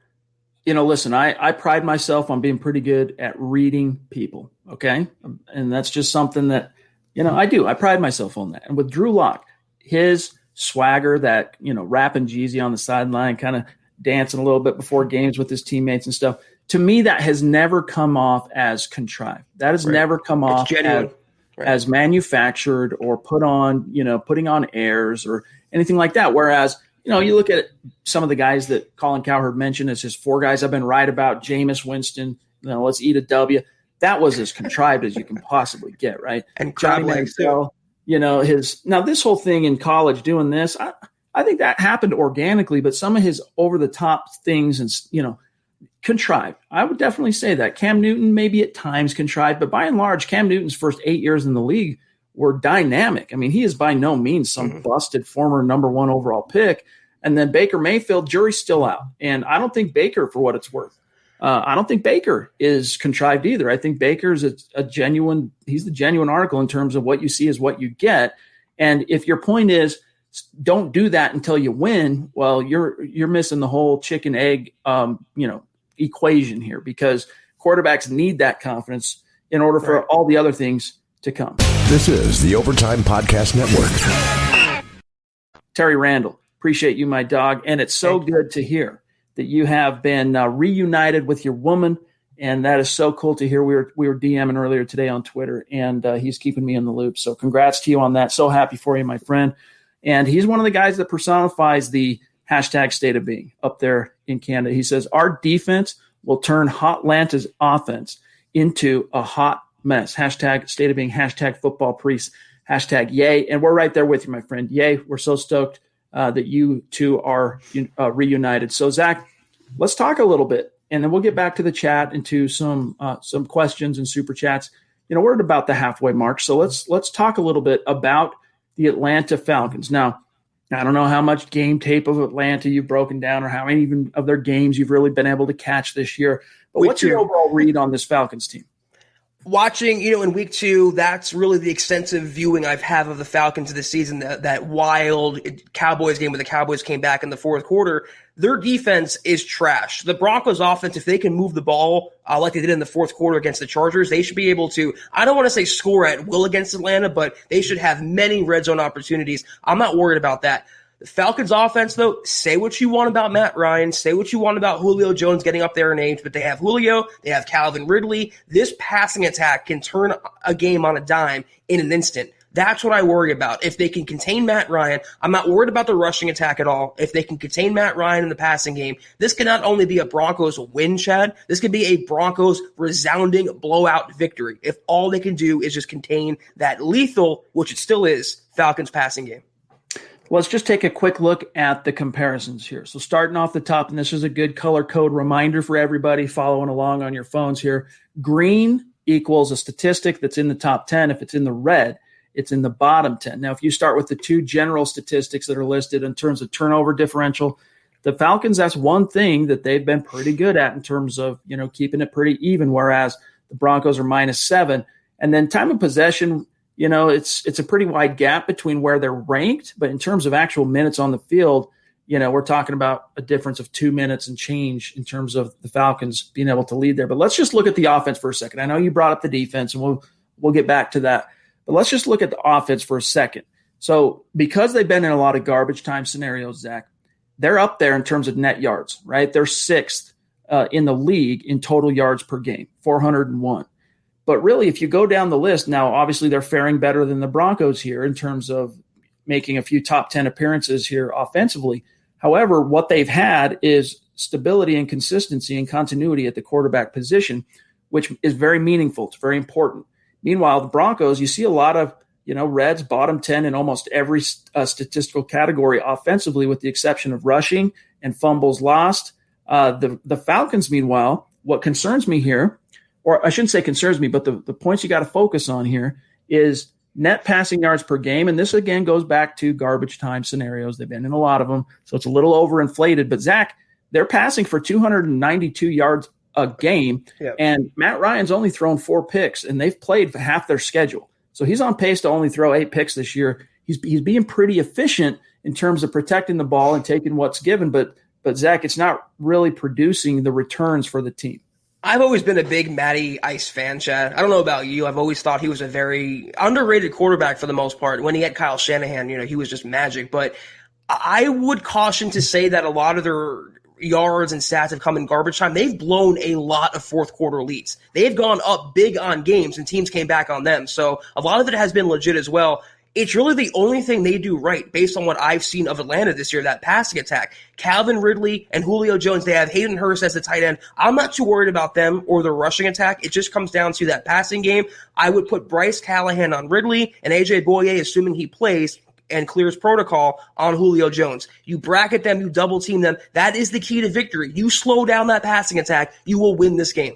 Speaker 2: listen, I pride myself on being pretty good at reading people. Okay. And that's just something that, I do. I pride myself on that. And with Drew Lock, his swagger, that, rapping Jeezy on the sideline, kind of dancing a little bit before games with his teammates and stuff, to me, that has never come off as contrived. That has never come off as manufactured or put on, putting on airs or anything like that. Whereas, you look at some of the guys that Colin Cowherd mentioned as his four guys I've been right about, Jameis Winston, let's eat a W. That was as contrived as you can possibly get, right?
Speaker 3: And Johnny Manziel,
Speaker 2: this whole thing in college doing this, I think that happened organically, but some of his over the top things and, contrived. I would definitely say that. Cam Newton maybe at times contrived, but by and large, Cam Newton's first 8 years in the league were dynamic. I mean, he is by no means some busted former number one overall pick. And then Baker Mayfield, jury's still out. And I don't think Baker, for what it's worth, I don't think Baker is contrived either. I think Baker's he's the genuine article in terms of what you see is what you get. And if your point is don't do that until you win, well, you're missing the whole chicken egg, equation here, because quarterbacks need that confidence in order for all the other things to come.
Speaker 4: This is the Overtime Podcast Network.
Speaker 2: Terry Randall, appreciate you, my dog. And it's so good to hear that you have been reunited with your woman, and that is so cool to hear. We were DMing earlier today on Twitter, and he's keeping me in the loop. So congrats to you on that. So happy for you, my friend. And he's one of the guys that personifies the hashtag state of being up there in Canada. He says, our defense will turn Hotlanta's offense into a hot mess. Hashtag state of being, hashtag football priest, hashtag yay. And we're right there with you, my friend. Yay. We're so stoked that you two are reunited. So, Zach, let's talk a little bit, and then we'll get back to the chat and to some questions and super chats. We're at about the halfway mark, so let's talk a little bit about the Atlanta Falcons. Now, I don't know how much game tape of Atlanta you've broken down or how many even of their games you've really been able to catch this year, but what's your overall read on this Falcons team?
Speaker 3: Watching, in week 2, that's really the extensive viewing I've had of the Falcons this season, that wild Cowboys game where the Cowboys came back in the fourth quarter. Their defense is trash. The Broncos offense, if they can move the ball like they did in the fourth quarter against the Chargers, they should be able to, I don't want to say score at will against Atlanta, but they should have many red zone opportunities. I'm not worried about that. The Falcons offense, though, say what you want about Matt Ryan, say what you want about Julio Jones getting up there in age, but they have Julio, they have Calvin Ridley. This passing attack can turn a game on a dime in an instant. That's what I worry about. If they can contain Matt Ryan, I'm not worried about the rushing attack at all. If they can contain Matt Ryan in the passing game, this can not only be a Broncos win, Chad, this could be a Broncos resounding blowout victory if all they can do is just contain that lethal, which it still is, Falcons passing game.
Speaker 2: Let's just take a quick look at the comparisons here. So starting off the top, and this is a good color code reminder for everybody following along on your phones here. Green equals a statistic that's in the top 10. If it's in the red, it's in the bottom 10. Now, if you start with the two general statistics that are listed in terms of turnover differential, the Falcons, that's one thing that they've been pretty good at in terms of, keeping it pretty even, whereas the Broncos are -7. And then time of possession, it's a pretty wide gap between where they're ranked, but in terms of actual minutes on the field, we're talking about a difference of 2 minutes and change in terms of the Falcons being able to lead there. But let's just look at the offense for a second. I know you brought up the defense, and we'll get back to that. But let's just look at the offense for a second. So because they've been in a lot of garbage time scenarios, Zach, they're up there in terms of net yards, right? They're 6th in the league in total yards per game, 401. But really, if you go down the list, now obviously they're faring better than the Broncos here in terms of making a few top 10 appearances here offensively. However, what they've had is stability and consistency and continuity at the quarterback position, which is very meaningful. It's very important. Meanwhile, the Broncos, you see a lot of, Reds bottom 10 in almost every statistical category offensively, with the exception of rushing and fumbles lost. The Falcons, meanwhile, what concerns me here, or I shouldn't say concerns me, but the points you got to focus on here is net passing yards per game. And this, again, goes back to garbage time scenarios. They've been in a lot of them, so it's a little overinflated. But, Zach, they're passing for 292 yards a game, and Matt Ryan's only thrown 4 picks, and they've played for half their schedule. So he's on pace to only throw 8 picks this year. He's being pretty efficient in terms of protecting the ball and taking what's given, but Zach, it's not really producing the returns for the team.
Speaker 3: I've always been a big Matty Ice fan, Chad. I don't know about you. I've always thought he was a very underrated quarterback for the most part. When he had Kyle Shanahan, he was just magic. But I would caution to say that a lot of their yards and stats have come in garbage time. They've blown a lot of fourth quarter leads. They've gone up big on games and teams came back on them. So a lot of it has been legit as well. It's really the only thing they do right based on what I've seen of Atlanta this year, that passing attack. Calvin Ridley and Julio Jones, they have Hayden Hurst as the tight end. I'm not too worried about them or the rushing attack. It just comes down to that passing game. I would put Bryce Callahan on Ridley and AJ Boye, assuming he plays and clears protocol, on Julio Jones. You bracket them, you double team them. That is the key to victory. You slow down that passing attack, you will win this game.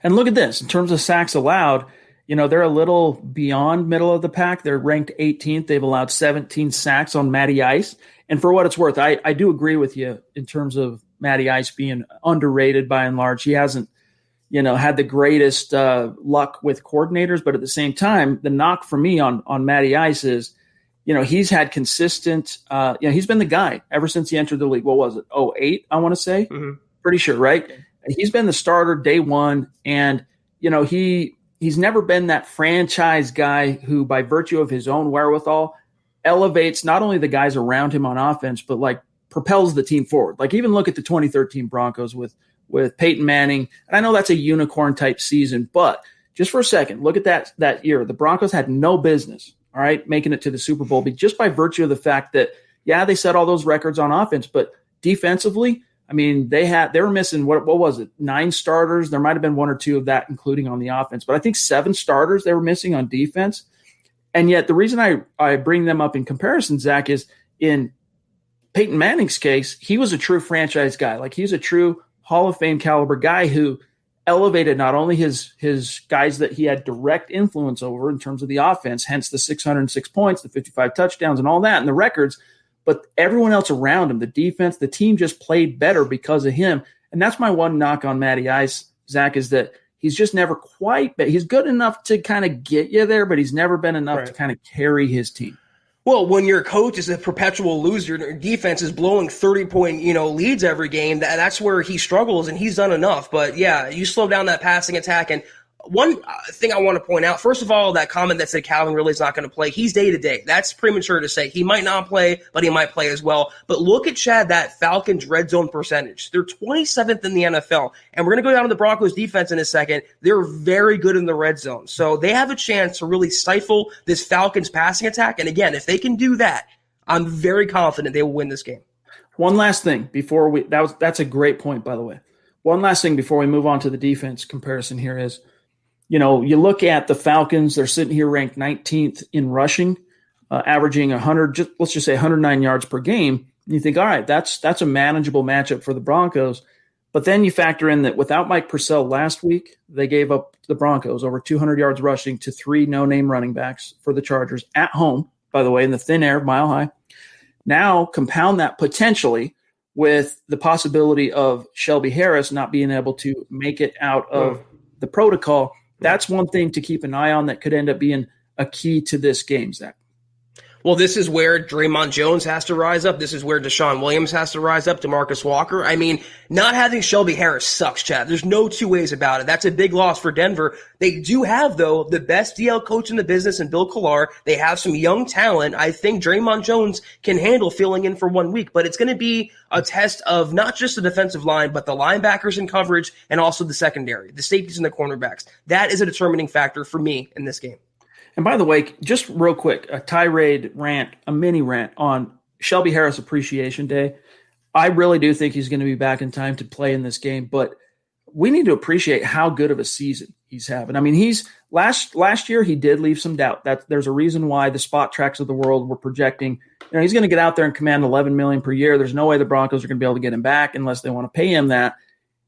Speaker 2: And look at this. In terms of sacks allowed, they're a little beyond middle of the pack. They're ranked 18th. They've allowed 17 sacks on Matty Ice. And for what it's worth, I do agree with you in terms of Matty Ice being underrated by and large. He hasn't, had the greatest luck with coordinators. But at the same time, the knock for me on Matty Ice is, he's had consistent, he's been the guy ever since he entered the league. What was it? 2008, I want to say. Mm-hmm. Pretty sure, right? He's been the starter day one. And, he's never been that franchise guy who, by virtue of his own wherewithal, elevates not only the guys around him on offense, but propels the team forward. Even look at the 2013 Broncos with Peyton Manning. And I know that's a unicorn type season, but just for a second, look at that year. The Broncos had no business, all right, making it to the Super Bowl, just by virtue of the fact that, they set all those records on offense, but defensively, they were missing, what was it, 9 starters? There might have been 1 or 2 of that, including on the offense, but I think 7 starters they were missing on defense. And yet the reason I bring them up in comparison, Zach, is in Peyton Manning's case, he was a true franchise guy. He's a true Hall of Fame caliber guy who elevated not only his guys that he had direct influence over in terms of the offense, hence the 606 points, the 55 touchdowns and all that, and the records, but everyone else around him, the defense, the team just played better because of him. And that's my one knock on Matty Ice, Zach, is that he's just never quite been. He's good enough to kind of get you there, but he's never been enough to kind of carry his team.
Speaker 3: Well, when your coach is a perpetual loser, your defense is blowing 30-point, leads every game, that's where he struggles, and he's done enough. But, yeah, you slow down that passing attack, and One thing I want to point out, first of all, that comment that said Calvin Ridley's not going to play, he's day-to-day. That's premature to say. He might not play, but he might play as well. But look at, Chad, that Falcons red zone percentage. They're 27th in the NFL. And we're going to go down to the Broncos defense in a second. They're very good in the red zone. So they have a chance to really stifle this Falcons passing attack. And again, if they can do that, I'm very confident they will win this game.
Speaker 2: One last thing before that's a great point, by the way. One last thing before we move on to the defense comparison here is, you look at the Falcons, they're sitting here ranked 19th in rushing, averaging 100, let's just say 109 yards per game. And you think, all right, that's a manageable matchup for the Broncos. But then you factor in that without Mike Purcell last week, they gave up the Broncos over 200 yards rushing to 3 no-name running backs for the Chargers at home, by the way, in the thin air, Mile High. Now compound that potentially with the possibility of Shelby Harris not being able to make it out of the protocol. That's one thing to keep an eye on that could end up being a key to this game, Zach.
Speaker 3: Well, this is where Draymond Jones has to rise up. This is where Deshaun Williams has to rise up, DeMarcus Walker. I mean, not having Shelby Harris sucks, Chad. There's no two ways about it. That's a big loss for Denver. They do have, though, the best DL coach in the business in Bill Collar. They have some young talent. I think Draymond Jones can handle filling in for 1 week, but it's going to be a test of not just the defensive line, but the linebackers in coverage and also the secondary, the safeties and the cornerbacks. That is a determining factor for me in this game.
Speaker 2: And by the way, just real quick, a tirade rant, a mini rant on Shelby Harris Appreciation Day. I really do think he's going to be back in time to play in this game, but we need to appreciate how good of a season he's having. I mean, he's last year he did leave some doubt. There's a reason why the spot tracks of the world were projecting, he's going to get out there and command $11 million per year. There's no way the Broncos are going to be able to get him back unless they want to pay him that.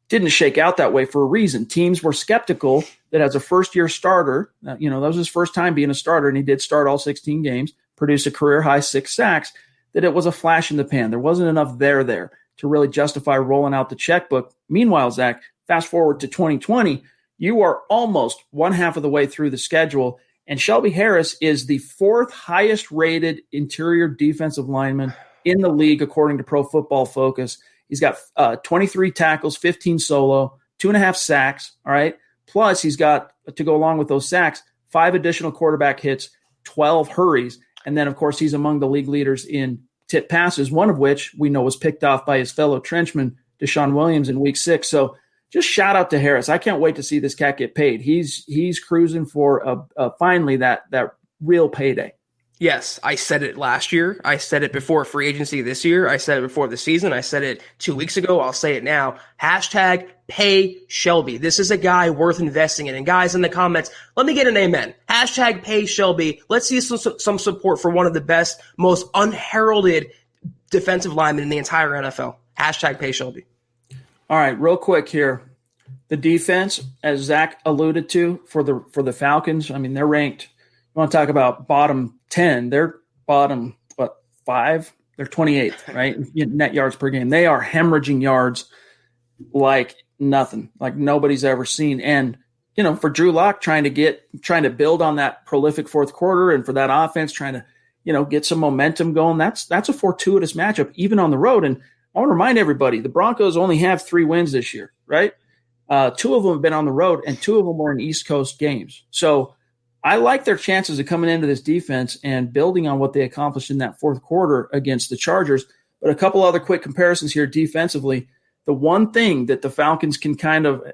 Speaker 2: Didn't shake out that way for a reason. Teams were skeptical that as a first-year starter, that was his first time being a starter, and he did start all 16 games, produced a career-high 6 sacks, that it was a flash in the pan. There wasn't enough there to really justify rolling out the checkbook. Meanwhile, Zach, fast forward to 2020, you are almost one half of the way through the schedule, and Shelby Harris is the 4th highest-rated interior defensive lineman in the league, according to Pro Football Focus. He's got 23 tackles, 15 solo, 2.5 sacks, all right? Plus, he's got, to go along with those sacks, 5 additional quarterback hits, 12 hurries, and then, of course, he's among the league leaders in tip passes, one of which we know was picked off by his fellow trenchman, Deshaun Williams, in Week 6. So just shout out to Harris. I can't wait to see this cat get paid. He's cruising for finally that real payday.
Speaker 3: Yes, I said it last year. I said it before free agency this year. I said it before the season. I said it 2 weeks ago. I'll say it now. Hashtag pay Shelby. This is a guy worth investing in. And guys in the comments, let me get an amen. Hashtag pay Shelby. Let's see some support for one of the best, most unheralded defensive linemen in the entire NFL. Hashtag pay Shelby.
Speaker 2: All right, real quick here. The defense, as Zach alluded to, for the Falcons, I mean, they're ranked. You want to talk about bottom 10, they're bottom, 5? They're 28th, right? Net yards per game. They are hemorrhaging yards like nothing, like nobody's ever seen. And, for Drew Lock trying to build on that prolific fourth quarter, and for that offense trying to, get some momentum going, that's a fortuitous matchup, even on the road. And I want to remind everybody, the Broncos only have 3 wins this year, right? 2 of them have been on the road, and 2 of them were in East Coast games. So I like their chances of coming into this defense and building on what they accomplished in that fourth quarter against the Chargers. But a couple other quick comparisons here defensively. The one thing that the Falcons can kind of,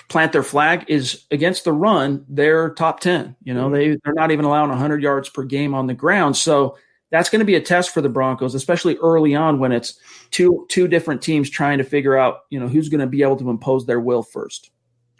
Speaker 2: plant their flag is against the run, they're top 10. They're not even allowing 100 yards per game on the ground. So that's going to be a test for the Broncos, especially early on when it's two different teams trying to figure out, who's going to be able to impose their will first.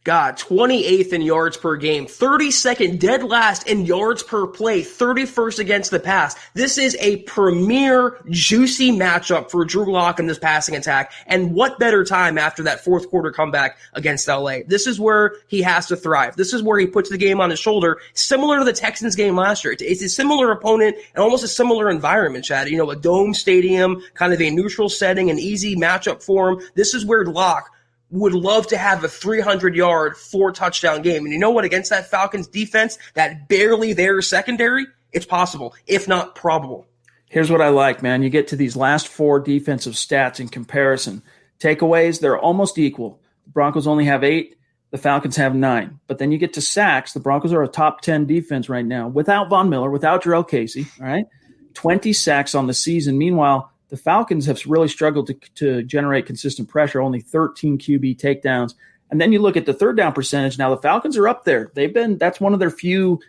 Speaker 3: God, 28th in yards per game, 32nd, dead last in yards per play, 31st against the pass. This is a premier, juicy matchup for Drew Lock in this passing attack. And what better time after that fourth quarter comeback against LA? This is where he has to thrive. This is where he puts the game on his shoulder, similar to the Texans game last year. It's a similar opponent and almost a similar environment, Chad. A dome stadium, kind of a neutral setting, an easy matchup for him. This is where Lock would love to have a 300-yard, 4-touchdown game. And you know what? Against that Falcons defense, that barely there secondary, it's possible, if not probable.
Speaker 2: Here's what I like, man. You get to these last 4 defensive stats in comparison. Takeaways, they're almost equal. The Broncos only have 8. The Falcons have 9. But then you get to sacks. The Broncos are a top 10 defense right now without Von Miller, without Jarrell Casey, all right? 20 sacks on the season. Meanwhile, the Falcons have really struggled to generate consistent pressure, only 13 QB takedowns. And then you look at the third down percentage. Now the Falcons are up there. That's one of their few,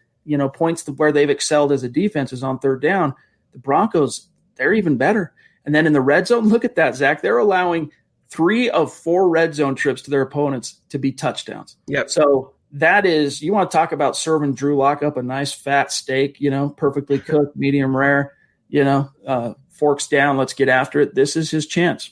Speaker 2: points where they've excelled as a defense is on third down. The Broncos, they're even better. And then in the red zone, look at that, Zach. They're allowing 3 of 4 red zone trips to their opponents to be touchdowns.
Speaker 3: Yep.
Speaker 2: So that is, you want to talk about serving Drew Lock up a nice fat steak, perfectly cooked, medium rare, forks down, let's get after it. This is his chance.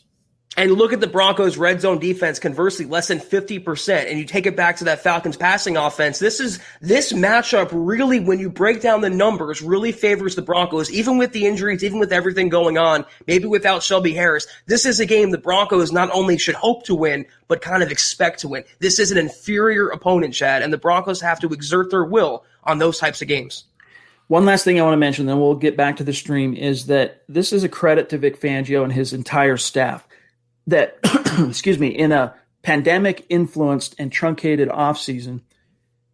Speaker 3: And look at the Broncos' red zone defense, conversely, less than 50%. And you take it back to that Falcons passing offense. This matchup really, when you break down the numbers, really favors the Broncos, even with the injuries, even with everything going on, maybe without Shelby Harris. This is a game the Broncos not only should hope to win, but kind of expect to win. This is an inferior opponent, Chad, and the Broncos have to exert their will on those types of games.
Speaker 2: One last thing I want to mention, then we'll get back to the stream, is that this is a credit to Vic Fangio and his entire staff. That, in a pandemic-influenced and truncated offseason,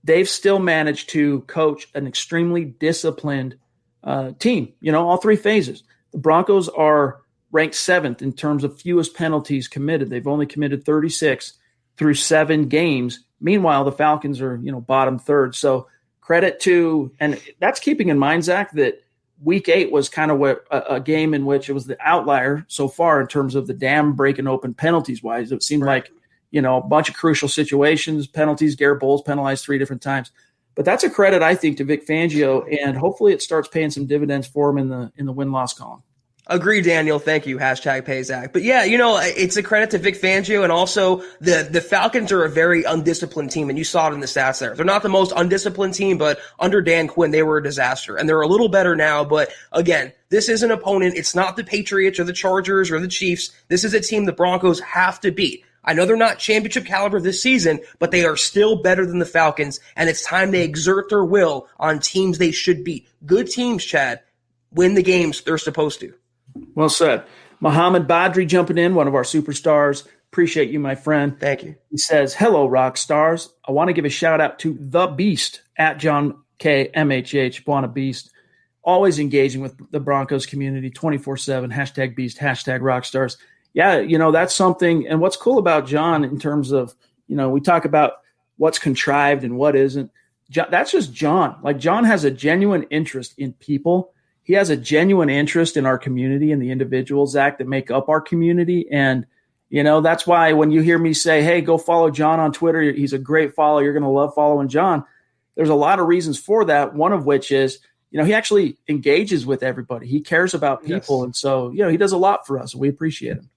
Speaker 2: they've still managed to coach an extremely disciplined team, all 3 phases. The Broncos are ranked 7th in terms of fewest penalties committed. They've only committed 36 through 7 games. Meanwhile, the Falcons are, bottom 3rd. So credit to – and that's keeping in mind, Zach, that Week 8 was kind of a game in which it was the outlier so far in terms of the dam breaking open penalties-wise. It seemed like, a bunch of crucial situations, penalties. Garrett Bowles penalized 3 different times. But that's a credit, I think, to Vic Fangio, and hopefully it starts paying some dividends for him in the win-loss column.
Speaker 3: Agree, Daniel. Thank you. #PayZach. But yeah, it's a credit to Vic Fangio, and also the Falcons are a very undisciplined team, and you saw it in the stats there. They're not the most undisciplined team, but under Dan Quinn, they were a disaster, and they're a little better now. But again, this is an opponent. It's not the Patriots or the Chargers or the Chiefs. This is a team the Broncos have to beat. I know they're not championship caliber this season, but they are still better than the Falcons, and it's time they exert their will on teams they should beat. Good teams, Chad, win the games they're supposed to.
Speaker 2: Well said. Mohammed Badri jumping in, one of our superstars. Appreciate you, my friend.
Speaker 3: Thank you.
Speaker 2: He says, hello, rock stars. I want to give a shout out to The Beast at John K. MHH, Buona Beast. Always engaging with the Broncos community 24/7, #Beast, #Rockstars. Yeah, that's something. And what's cool about John in terms of, we talk about what's contrived and what isn't. That's just John. Like, John has a genuine interest in people. He has a genuine interest in our community and the individuals, Zach, that make up our community. And, that's why when you hear me say, hey, go follow John on Twitter, he's a great follow. You're going to love following John. There's a lot of reasons for that. One of which is, he actually engages with everybody. He cares about people. Yes. And so, he does a lot for us. And we appreciate him.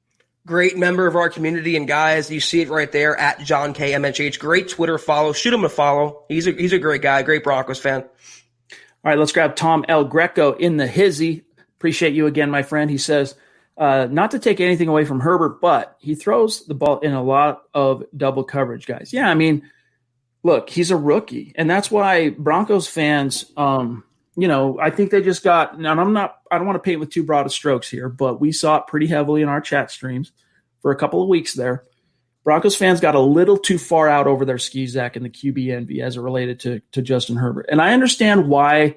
Speaker 3: Great member of our community. And guys, you see it right there at John K. MHH. Great Twitter follow. Shoot him a follow. He's a great guy. Great Broncos fan.
Speaker 2: All right, let's grab Tom El Greco in the hizzy. Appreciate you again, my friend. He says, not to take anything away from Herbert, but he throws the ball in a lot of double coverage, guys. Yeah, I mean, look, he's a rookie. And that's why Broncos fans, I think they just got – now, I don't want to paint with too broad of strokes here, but we saw it pretty heavily in our chat streams for a couple of weeks there. Broncos fans got a little too far out over their skis, Zach, in the QB envy as it related to Justin Herbert. And I understand why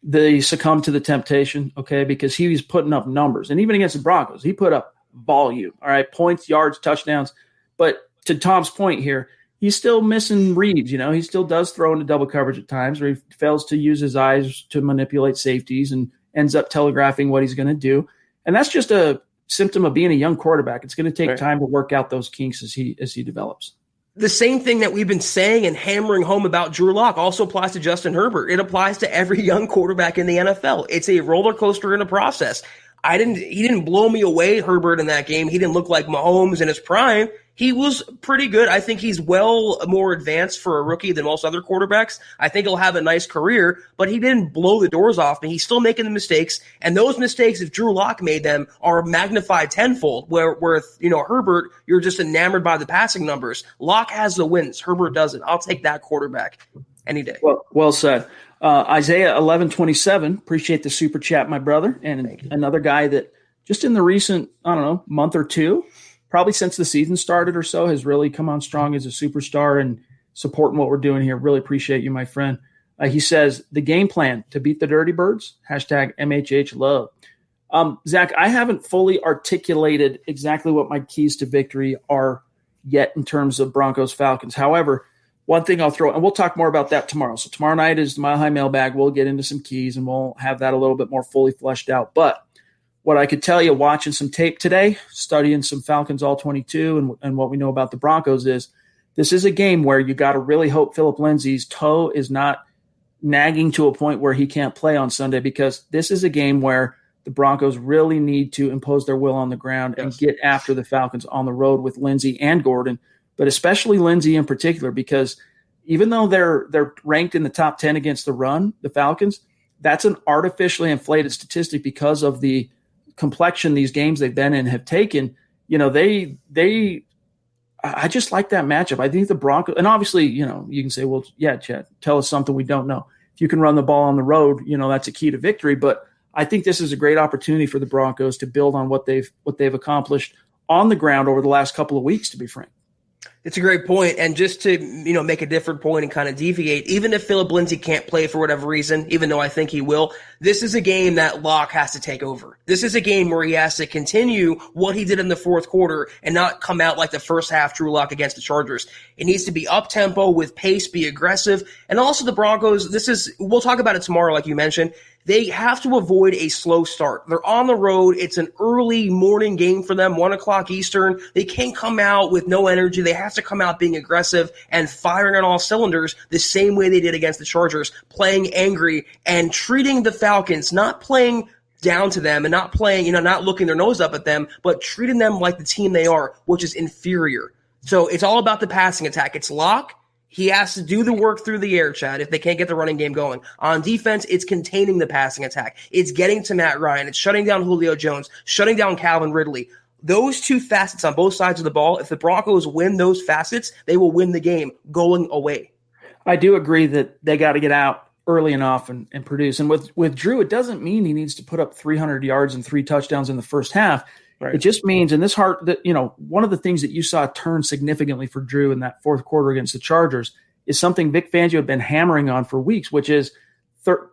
Speaker 2: they succumbed to the temptation, okay, because he was putting up numbers. And even against the Broncos, he put up volume, all right, points, yards, touchdowns. But to Tom's point here, he's still missing reads. He still does throw into double coverage at times where he fails to use his eyes to manipulate safeties and ends up telegraphing what he's going to do. And that's just a symptom of being a young quarterback. It's going to take time to work out those kinks as he develops.
Speaker 3: The same thing that we've been saying and hammering home about Drew Lock also applies to Justin Herbert. It applies to every young quarterback in the NFL. It's a roller coaster in a process. He didn't blow me away, Herbert, in that game. He didn't look like Mahomes in his prime. He was pretty good. I think he's well more advanced for a rookie than most other quarterbacks. I think he'll have a nice career, but he didn't blow the doors off me. He's still making the mistakes, and those mistakes, if Drew Lock made them, are magnified tenfold. Where Herbert, you're just enamored by the passing numbers. Lock has the wins. Herbert doesn't. I'll take that quarterback any day.
Speaker 2: Well said. Isaiah 1127, appreciate the super chat, my brother, and another guy that just in the recent, month or two, probably since the season started or so, has really come on strong as a superstar and supporting what we're doing here. Really appreciate you, my friend. He says, the game plan to beat the Dirty Birds, hashtag MHH love. Zach, I haven't fully articulated exactly what my keys to victory are yet in terms of Broncos Falcons. However, one thing I'll throw, and we'll talk more about that tomorrow. So tomorrow night is the Mile High Mailbag. We'll get into some keys and we'll have that a little bit more fully fleshed out. But what I could tell you watching some tape today, studying some Falcons All-22 and what we know about the Broncos is this is a game where you got to really hope Phillip Lindsay's toe is not nagging to a point where he can't play on Sunday, because this is a game where the Broncos really need to impose their will on the ground and get after the Falcons on the road with Lindsay and Gordon, but especially Lindsay in particular, because even though they're ranked in the top 10 against the run, the Falcons, that's an artificially inflated statistic because of the complexion these games they've been in have taken. You know, I just like that matchup. I think the Broncos, and obviously, you know, you can say, well, yeah, Chad, tell us something we don't know. If you can run the ball on the road, you know, that's a key to victory. But I think this is a great opportunity for the Broncos to build on what they've accomplished on the ground over the last couple of weeks, to be frank.
Speaker 3: It's a great point. And just to, you know, make a different point and kind of deviate, even if Phillip Lindsay can't play for whatever reason, even though I think he will, this is a game that Locke has to take over. This is a game where he has to continue what he did in the fourth quarter and not come out like the first half Drew Lock against the Chargers. It needs to be up-tempo with pace, be aggressive. And also the Broncos, we'll talk about it tomorrow, like you mentioned. They have to avoid a slow start. They're on the road. It's an early morning game for them, 1 o'clock Eastern. They can't come out with no energy. They have to come out being aggressive and firing on all cylinders the same way they did against the Chargers, playing angry and treating the Falcons, not playing down to them and not playing, you know, not looking their nose up at them, but treating them like the team they are, which is inferior. So it's all about the passing attack. It's Locke. He has to do the work through the air, Chad, if they can't get the running game going. On defense, it's containing the passing attack. It's getting to Matt Ryan. It's shutting down Julio Jones, shutting down Calvin Ridley. Those two facets on both sides of the ball, if the Broncos win those facets, they will win the game going away.
Speaker 2: I do agree that they got to get out early enough and produce. And with Drew, it doesn't mean he needs to put up 300 yards and 3 touchdowns in the first half. Right. It just means in this heart that, you know, one of the things that you saw turn significantly for Drew in that fourth quarter against the Chargers is something Vic Fangio had been hammering on for weeks, which is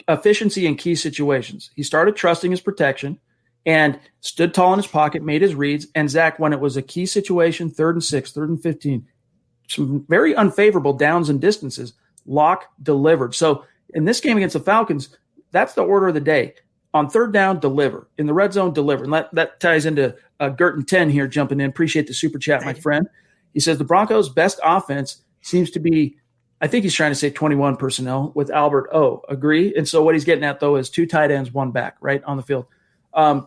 Speaker 2: efficiency in key situations. He started trusting his protection and stood tall in his pocket, made his reads. And Zach, when it was a key situation, 3rd and 6, 3rd and 15, some very unfavorable downs and distances, Locke delivered. So in this game against the Falcons, that's the order of the day. On 3rd down, deliver. In the red zone, deliver. And that ties into Gerton 10 here jumping in. Appreciate the super chat, my friend. He says the Broncos' best offense seems to be, I think he's trying to say 21 personnel with Albert O. Agree? And so what he's getting at, though, is 2 tight ends, 1 back, right, on the field. I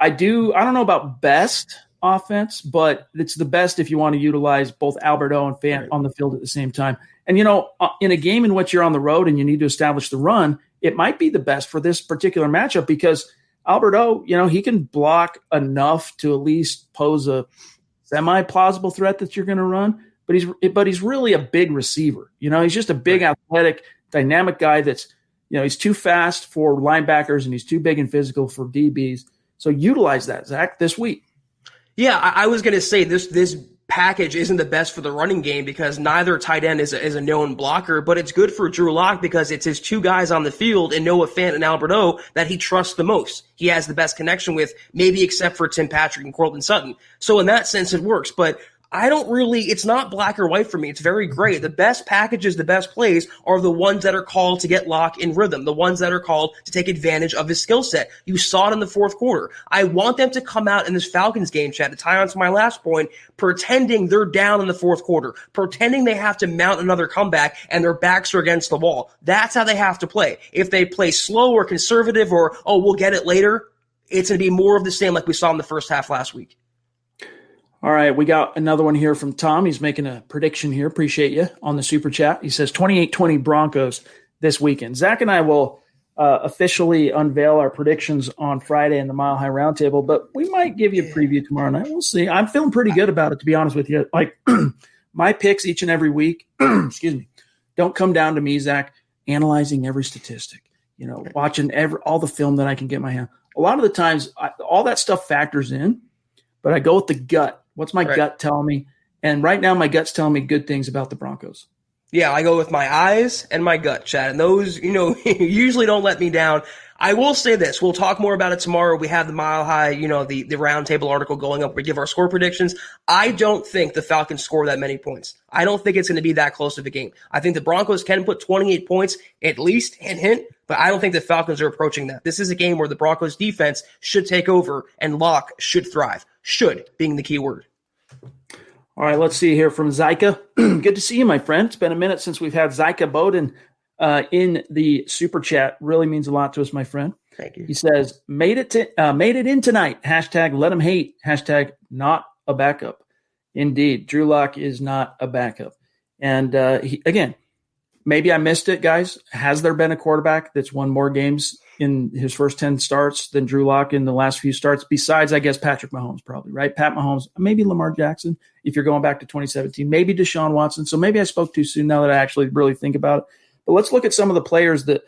Speaker 2: don't know about best offense, but it's the best if you want to utilize both Albert O and Fant on the field at the same time. And, you know, in a game in which you're on the road and you need to establish the run, it might be the best for this particular matchup because Albert O, you know, he can block enough to at least pose a semi-plausible threat that you're going to run, but he's really a big receiver. You know, he's just a big, athletic, dynamic guy that's, you know, he's too fast for linebackers and he's too big and physical for DBs. So utilize that, Zach, this week.
Speaker 3: Yeah, I was going to say this package isn't the best for the running game because neither tight end is a known blocker, but it's good for Drew Lock because it's his 2 guys on the field and Noah Fant and Albert O that he trusts the most. He has the best connection with, maybe except for Tim Patrick and Courtland Sutton. So in that sense, it works. But it's not black or white for me. It's very gray. The best packages, the best plays are the ones that are called to get Locke in rhythm, the ones that are called to take advantage of his skill set. You saw it in the fourth quarter. I want them to come out in this Falcons game, Chad, to tie on to my last point, pretending they're down in the fourth quarter, pretending they have to mount another comeback and their backs are against the wall. That's how they have to play. If they play slow or conservative or, we'll get it later, it's going to be more of the same like we saw in the first half last week.
Speaker 2: All right, we got another one here from Tom. He's making a prediction here. Appreciate you on the super chat. He says 28-20 Broncos this weekend. Zach and I will officially unveil our predictions on Friday in the Mile High Roundtable, but we might give you a preview tomorrow night. We'll see. I'm feeling pretty good about it, to be honest with you. Like my picks each and every week, excuse me, don't come down to me, Zach, analyzing every statistic, you know, watching all the film that I can get my hand. A lot of the times, all that stuff factors in, but I go with the gut. What's my gut telling me? And right now, my gut's telling me good things about the Broncos.
Speaker 3: Yeah, I go with my eyes and my gut, Chad. And those, usually don't let me down. I will say this. We'll talk more about it tomorrow. We have the Mile High, the roundtable article going up. We give our score predictions. I don't think the Falcons score that many points. I don't think it's going to be that close of a game. I think the Broncos can put 28 points at least, hint, but I don't think the Falcons are approaching that. This is a game where the Broncos defense should take over and Locke should thrive. Should being the key word.
Speaker 2: All right, let's see here from Zyka. Good to see you, my friend. It's been a minute since we've had Zyka Bowden in the super chat. Really means a lot to us, my friend.
Speaker 3: Thank you.
Speaker 2: He says, made it in tonight. Hashtag let him hate. Hashtag not a backup. Indeed, Drew Lock is not a backup. And again, maybe I missed it, guys. Has there been a quarterback that's won more games in his first 10 starts than Drew Lock in the last few starts? Besides, I guess, Patrick Mahomes probably, right? Pat Mahomes, maybe Lamar Jackson, if you're going back to 2017, maybe Deshaun Watson. So maybe I spoke too soon now that I actually really think about it. But let's look at some of the players that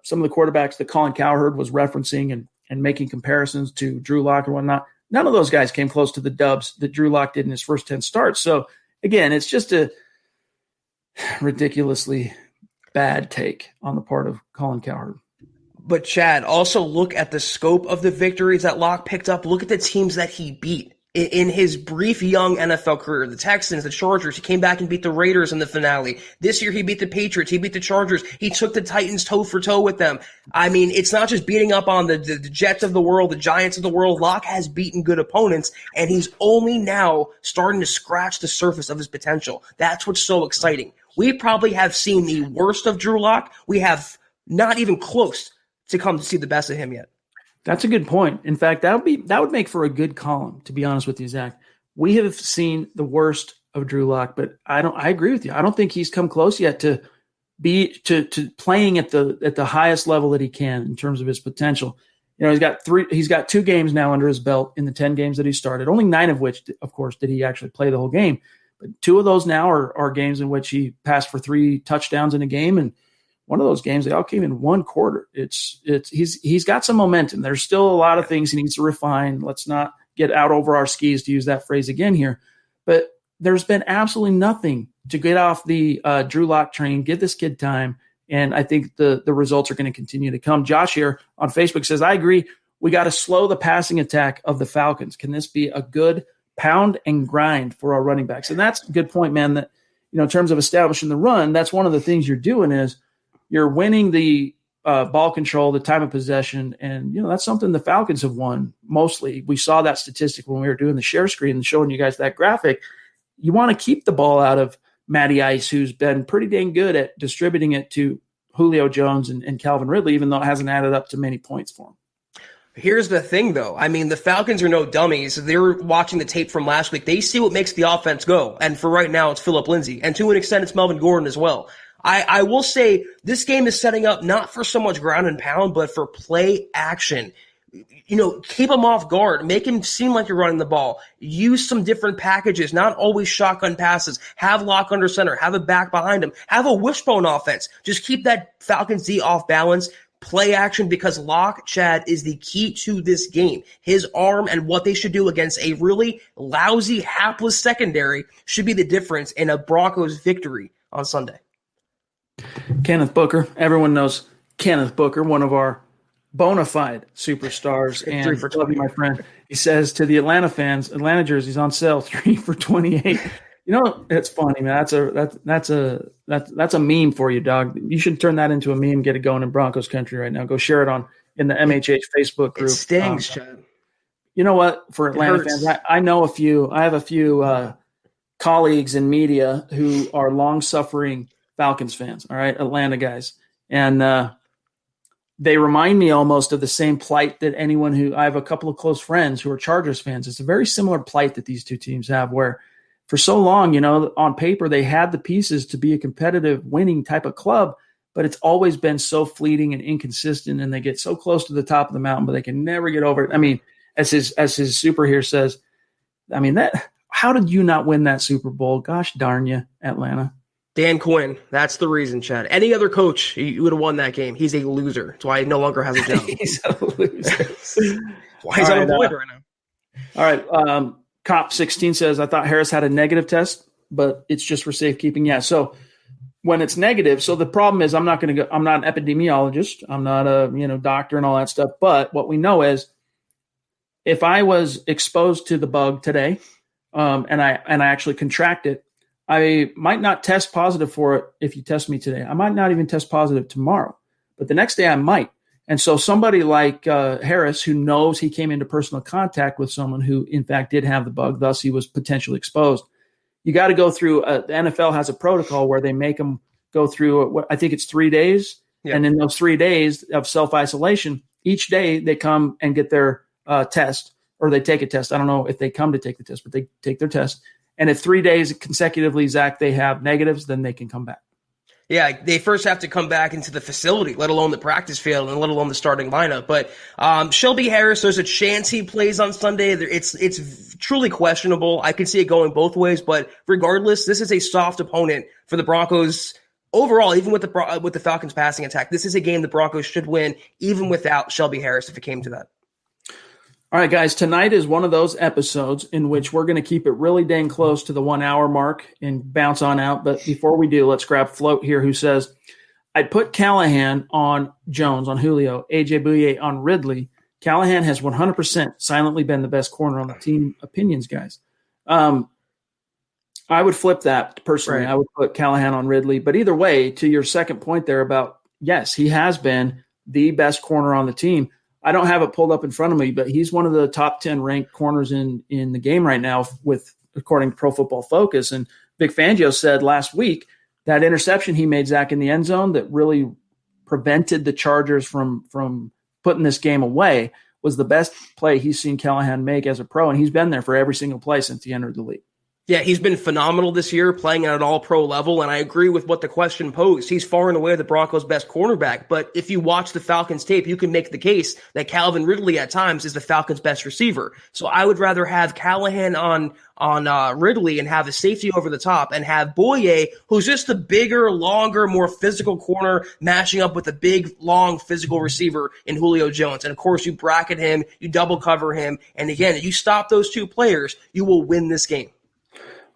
Speaker 2: some of the quarterbacks that Colin Cowherd was referencing and making comparisons to Drew Lock and whatnot. None of those guys came close to the dubs that Drew Lock did in his first 10 starts. So again, it's just a ridiculously bad take on the part of Colin Cowherd.
Speaker 3: But Chad, also look at the scope of the victories that Locke picked up. Look at the teams that he beat in his brief young NFL career. The Texans, the Chargers. He came back and beat the Raiders in the finale. This year he beat the Patriots. He beat the Chargers. He took the Titans toe for toe with them. I mean, it's not just beating up on the Jets of the world, the Giants of the world. Locke has beaten good opponents, and he's only now starting to scratch the surface of his potential. That's what's so exciting. We probably have seen the worst of Drew Lock. We have not even close to come to see the best of him yet.
Speaker 2: That's a good point. In fact, that would make for a good column, to be honest with you, Zach. We have seen the worst of Drew Lock, but I agree with you. I don't think he's come close yet to playing at the highest level that he can in terms of his potential. He's got 2 games now under his belt in the 10 games that he started, only 9 of which, of course, did he actually play the whole game. But 2 of those now are games in which he passed for 3 touchdowns in a game, and one of those games, they all came in one quarter. He's got some momentum. There's still a lot of things he needs to refine. Let's not get out over our skis, to use that phrase again here. But there's been absolutely nothing to get off the Drew Lock train, give this kid time, and I think the results are going to continue to come. Josh here on Facebook says, I agree. We got to slow the passing attack of the Falcons. Can this be a good pound and grind for our running backs? And that's a good point, man, that in terms of establishing the run, that's one of the things you're doing is you're winning the ball control, the time of possession, and that's something the Falcons have won mostly. We saw that statistic when we were doing the share screen and showing you guys that graphic. You want to keep the ball out of Matty Ice, who's been pretty dang good at distributing it to Julio Jones and Calvin Ridley, even though it hasn't added up to many points for him.
Speaker 3: Here's the thing, though. I mean, the Falcons are no dummies. They're watching the tape from last week. They see what makes the offense go, and for right now, it's Phillip Lindsay, and to an extent, it's Melvin Gordon as well. I will say this game is setting up not for so much ground and pound, but for play action. Keep him off guard. Make him seem like you're running the ball. Use some different packages, not always shotgun passes. Have Lock under center. Have a back behind him. Have a wishbone offense. Just keep that Falcons D off balance. Play action, because Lock, Chad, is the key to this game. His arm and what they should do against a really lousy, hapless secondary should be the difference in a Broncos victory on Sunday.
Speaker 2: Kenneth Booker. Everyone knows Kenneth Booker, one of our bona fide superstars. And
Speaker 3: 3 for 20,
Speaker 2: my friend. He says to the Atlanta fans, Atlanta jerseys on sale, 3 for $28. It's funny, man. That's a meme for you, dog. You should turn that into a meme. Get it going in Broncos country right now. Go share it in the MHH Facebook group.
Speaker 3: It stings, Chad.
Speaker 2: You know what? For Atlanta fans, I know a few. I have a few colleagues in media who are long-suffering Falcons fans, all right, Atlanta guys. And they remind me almost of the same plight that I have a couple of close friends who are Chargers fans. It's a very similar plight that these two teams have, where for so long, on paper, they had the pieces to be a competitive winning type of club, but it's always been so fleeting and inconsistent, and they get so close to the top of the mountain, but they can never get over it. I mean, as his super here says, how did you not win that Super Bowl? Gosh darn you, Atlanta.
Speaker 3: Dan Quinn, that's the reason, Chad. Any other coach, he would have won that game. He's a loser. That's why he no longer has a job.
Speaker 2: He's a loser.
Speaker 3: Why he's unemployed right now.
Speaker 2: All right. Cop16 says, I thought Harris had a negative test, but it's just for safekeeping. Yeah. So when it's negative, so the problem is I'm not an epidemiologist. I'm not a doctor and all that stuff. But what we know is if I was exposed to the bug today and I actually contract it, I might not test positive for it if you test me today. I might not even test positive tomorrow, but the next day I might. And so somebody like Harris, who knows he came into personal contact with someone who in fact did have the bug, thus he was potentially exposed. You got to go through, the NFL has a protocol where they make them go through, I think it's 3 days. Yeah. And in those 3 days of self-isolation, each day they come and get their test, or they take a test. I don't know if they come to take the test, but they take their test. And if 3 days consecutively, Zach, they have negatives, then they can come back.
Speaker 3: Yeah, they first have to come back into the facility, let alone the practice field, and let alone the starting lineup. But Shelby Harris, there's a chance he plays on Sunday. It's truly questionable. I can see it going both ways, but regardless, this is a soft opponent for the Broncos overall. Even with the Falcons passing attack, this is a game the Broncos should win, even without Shelby Harris, if it came to that.
Speaker 2: All right, guys, tonight is one of those episodes in which we're going to keep it really dang close to the 1 hour mark and bounce on out. But before we do, let's grab Float here, who says, I'd put Callahan on Jones, on Julio, AJ Bouye on Ridley. Callahan has 100% silently been the best corner on the team. Opinions, guys. I would flip that personally. Right. I would put Callahan on Ridley. But either way, to your second point there about, yes, he has been the best corner on the team. I don't have it pulled up in front of me, but he's one of the top 10 ranked corners in the game right now, according to Pro Football Focus. And Vic Fangio said last week that interception he made, Zach, in the end zone that really prevented the Chargers from putting this game away was the best play he's seen Callahan make as a pro, and he's been there for every single play since he entered the league.
Speaker 3: Yeah, he's been phenomenal this year, playing at an all-pro level, and I agree with what the question posed. He's far and away the Broncos' best cornerback, but if you watch the Falcons tape, you can make the case that Calvin Ridley at times is the Falcons' best receiver. So I would rather have Callahan on Ridley and have a safety over the top, and have Bouye, who's just a bigger, longer, more physical corner, matching up with a big, long, physical receiver in Julio Jones. And of course, you bracket him, you double cover him, and again, if you stop those two players, you will win this game.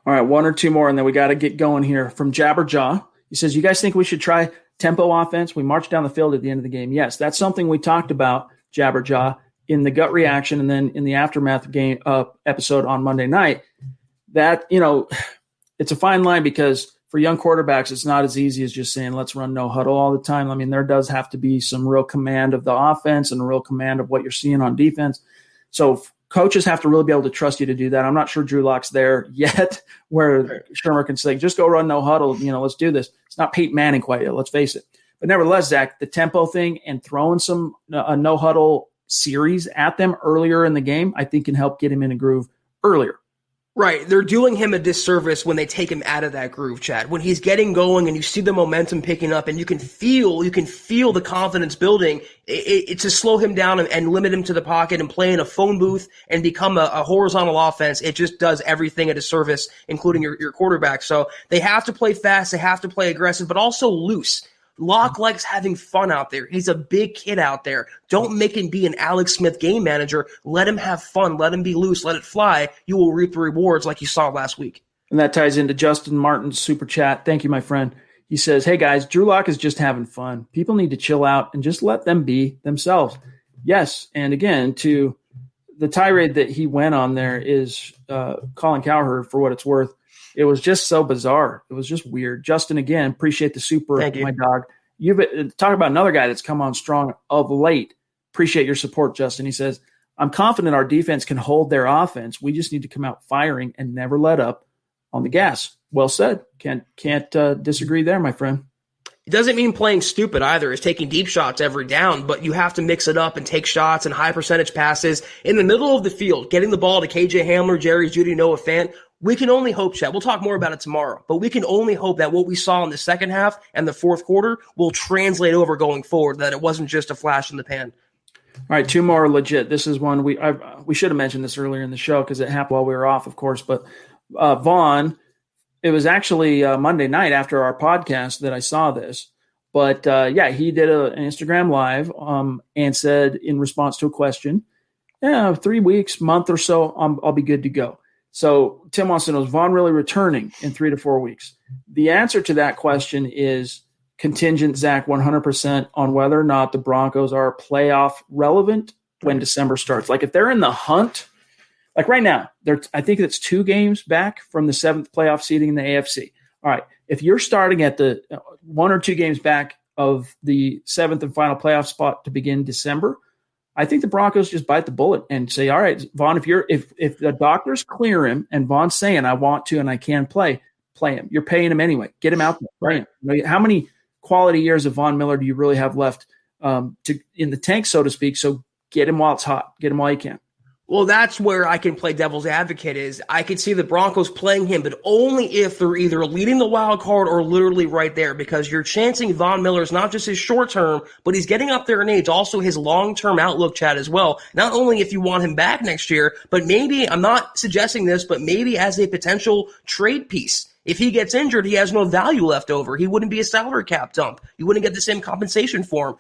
Speaker 2: All right, one or two more, and then we got to get going here. From Jabberjaw, he says, you guys think we should try tempo offense? We march down the field at the end of the game. Yes, that's something we talked about, Jabberjaw, in the gut reaction and then in the aftermath game episode on Monday night. That, it's a fine line because for young quarterbacks, it's not as easy as just saying, let's run no huddle all the time. I mean, there does have to be some real command of the offense and a real command of what you're seeing on defense. So coaches have to really be able to trust you to do that. I'm not sure Drew Lock's there yet where Shermer can say, just go run no huddle. Let's do this. It's not Peyton Manning quite yet. Let's face it. But nevertheless, Zach, the tempo thing and throwing a no huddle series at them earlier in the game, I think can help get him in a groove earlier.
Speaker 3: Right. They're doing him a disservice when they take him out of that groove, Chad. When he's getting going and you see the momentum picking up and you can feel the confidence building, it's to slow him down and limit him to the pocket and play in a phone booth and become a horizontal offense. It just does everything a disservice, including your quarterback. So they have to play fast. They have to play aggressive, but also loose. Locke likes having fun out there. He's a big kid out there. Don't make him be an Alex Smith game manager. Let him have fun. Let him be loose. Let it fly. You will reap the rewards like you saw last week.
Speaker 2: And that ties into Justin Martin's super chat. Thank you, my friend. He says, hey, guys, Drew Lock is just having fun. People need to chill out and just let them be themselves. Yes, and again, to the tirade that he went on there is Colin Cowherd, for what it's worth. It was just so bizarre. It was just weird. Justin, again, appreciate the super, my dog. You've talk about another guy that's come on strong of late. Appreciate your support, Justin. He says, I'm confident our defense can hold their offense. We just need to come out firing and never let up on the gas. Well said. Can't disagree there, my friend.
Speaker 3: It doesn't mean playing stupid either. It's taking deep shots every down, but you have to mix it up and take shots and high percentage passes in the middle of the field, getting the ball to KJ Hamler, Jerry Jeudy, Noah Fant. We can only hope, Chad. We'll talk more about it tomorrow, but we can only hope that what we saw in the second half and the fourth quarter will translate over going forward, that it wasn't just a flash in the pan.
Speaker 2: All right, two more legit. This is one we should have mentioned this earlier in the show because it happened while we were off, of course, but Vaughn, it was actually Monday night after our podcast that I saw this. But, he did an Instagram live and said in response to a question, 3 weeks, month or so, I'll be good to go. So Tim wants to know, is Vaughn really returning in 3 to 4 weeks? The answer to that question is contingent, Zach, 100% on whether or not the Broncos are playoff relevant when December starts. Like if they're in the hunt, like right now, I think it's 2 games back from the 7th playoff seeding in the AFC. All right, if you're starting at the 1 or 2 games back of the 7th and final playoff spot to begin December, I think the Broncos just bite the bullet and say, all right, Vaughn, if the doctors clear him and Vaughn's saying I want to and I can play him. You're paying him anyway. Get him out there. Right. How many quality years of Von Miller do you really have left in the tank, so to speak? So get him while it's hot. Get him while you can.
Speaker 3: Well, that's where I can play devil's advocate is I could see the Broncos playing him, but only if they're either leading the wild card or literally right there, because you're chancing Von Miller is not just his short term, but he's getting up there in age, also his long-term outlook, Chad, as well. Not only if you want him back next year, but maybe, I'm not suggesting this, but maybe as a potential trade piece. If he gets injured, he has no value left over. He wouldn't be a salary cap dump. You wouldn't get the same compensation for him.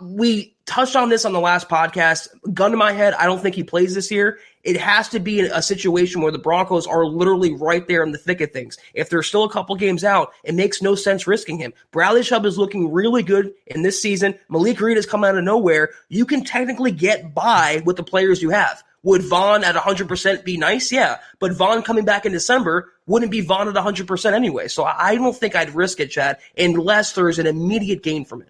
Speaker 3: We touched on this on the last podcast. Gun to my head, I don't think he plays this year. It has to be a situation where the Broncos are literally right there in the thick of things. If they're still a couple games out, it makes no sense risking him. Bradley Chubb is looking really good in this season. Malik Reed has come out of nowhere. You can technically get by with the players you have. Would Vaughn at 100% be nice? Yeah. But Vaughn coming back in December wouldn't be Vaughn at 100% anyway. So I don't think I'd risk it, Chad, unless there's an immediate gain from it.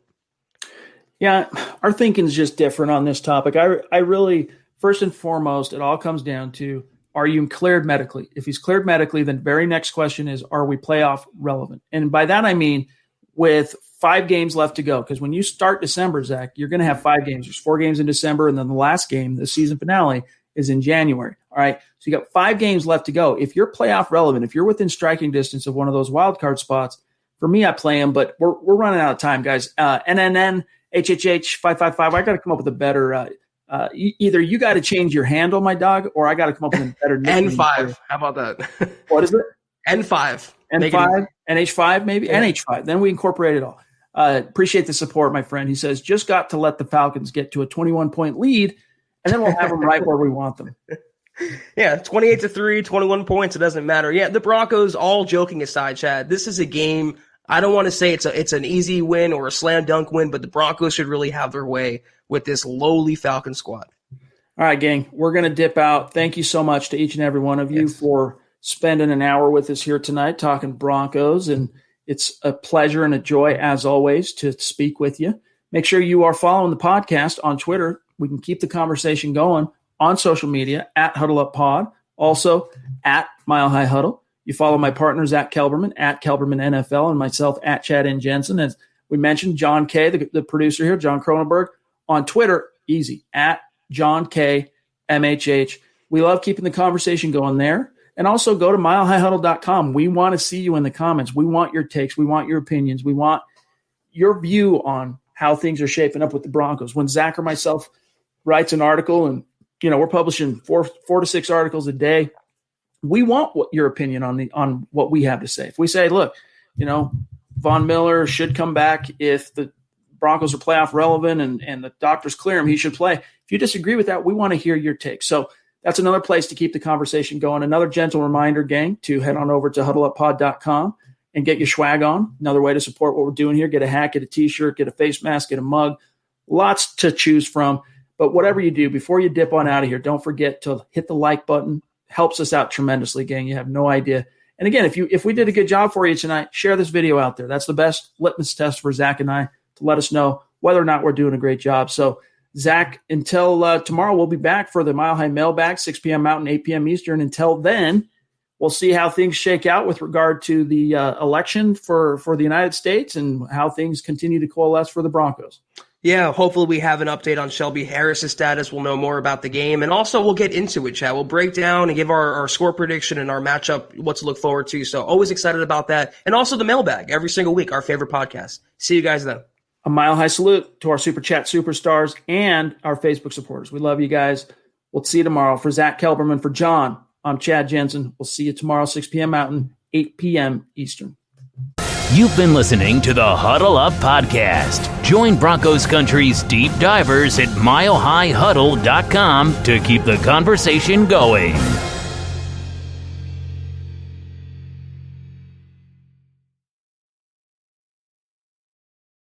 Speaker 2: Yeah, our thinking is just different on this topic. I really, first and foremost, it all comes down to, are you cleared medically? If he's cleared medically, then very next question is, are we playoff relevant? And by that I mean with 5 games left to go, because when you start December, Zach, you're going to have 5 games. There's 4 games in December, and then the last game, the season finale, is in January. All right, so you got 5 games left to go. If you're playoff relevant, if you're within striking distance of one of those wild card spots, for me, I play him, but we're running out of time, guys. NNN. HHH 555. I got to come up with a better. Either you got to change your handle, my dog, or I got to come up with a better nickname.
Speaker 3: N5. How about that?
Speaker 2: What is it?
Speaker 3: N5.
Speaker 2: N5. NH5 maybe. Yeah. NH5. Then we incorporate it all. Appreciate the support, my friend. He says just got to let the Falcons get to a 21-point lead, and then we'll have them right where we want them.
Speaker 3: Yeah, 28-3, 21 points. It doesn't matter. Yeah, the Broncos. All joking aside, Chad, this is a game. I don't want to say it's an easy win or a slam dunk win, but the Broncos should really have their way with this lowly Falcon squad.
Speaker 2: All right, gang, we're going to dip out. Thank you so much to each and every one of you for spending an hour with us here tonight talking Broncos, and it's a pleasure and a joy, as always, to speak with you. Make sure you are following the podcast on Twitter. We can keep the conversation going on social media, at HuddleUpPod, also at Mile High Huddle. You follow my partner, Zack Kelberman, at Kelberman NFL, and myself, at Chad and Jensen. As we mentioned, John K., the producer here, John Cronenberg, on Twitter, easy, at John K. MHH. We love keeping the conversation going there. And also go to milehighhuddle.com. We want to see you in the comments. We want your takes. We want your opinions. We want your view on how things are shaping up with the Broncos. When Zach or myself writes an article, and we're publishing 4 to 6 articles a day, we want your opinion on what we have to say. If we say, look, Von Miller should come back if the Broncos are playoff relevant and the doctors clear him, he should play. If you disagree with that, we want to hear your take. So that's another place to keep the conversation going. Another gentle reminder, gang, to head on over to huddleuppod.com and get your swag on. Another way to support what we're doing here. Get a hat, get a T-shirt, get a face mask, get a mug. Lots to choose from. But whatever you do, before you dip on out of here, don't forget to hit the like button. Helps us out tremendously, gang. You have no idea. And again, if we did a good job for you tonight, share this video out there. That's the best litmus test for Zach and I to let us know whether or not we're doing a great job. So, Zach, until tomorrow, we'll be back for the Mile High Mailbag, 6 p.m. Mountain, 8 p.m. Eastern. Until then, we'll see how things shake out with regard to the election for the United States and how things continue to coalesce for the Broncos.
Speaker 3: Yeah, hopefully we have an update on Shelby Harris' status. We'll know more about the game. And also we'll get into it, Chad. We'll break down and give our score prediction and our matchup, what to look forward to. So always excited about that. And also the mailbag every single week, our favorite podcast. See you guys then.
Speaker 2: A mile high salute to our Super Chat superstars and our Facebook supporters. We love you guys. We'll see you tomorrow. For Zack Kelberman, for John, I'm Chad Jensen. We'll see you tomorrow, 6 p.m. Mountain, 8 p.m. Eastern.
Speaker 1: You've been listening to the Huddle Up Podcast. Join Broncos Country's deep divers at milehighhuddle.com to keep the conversation going.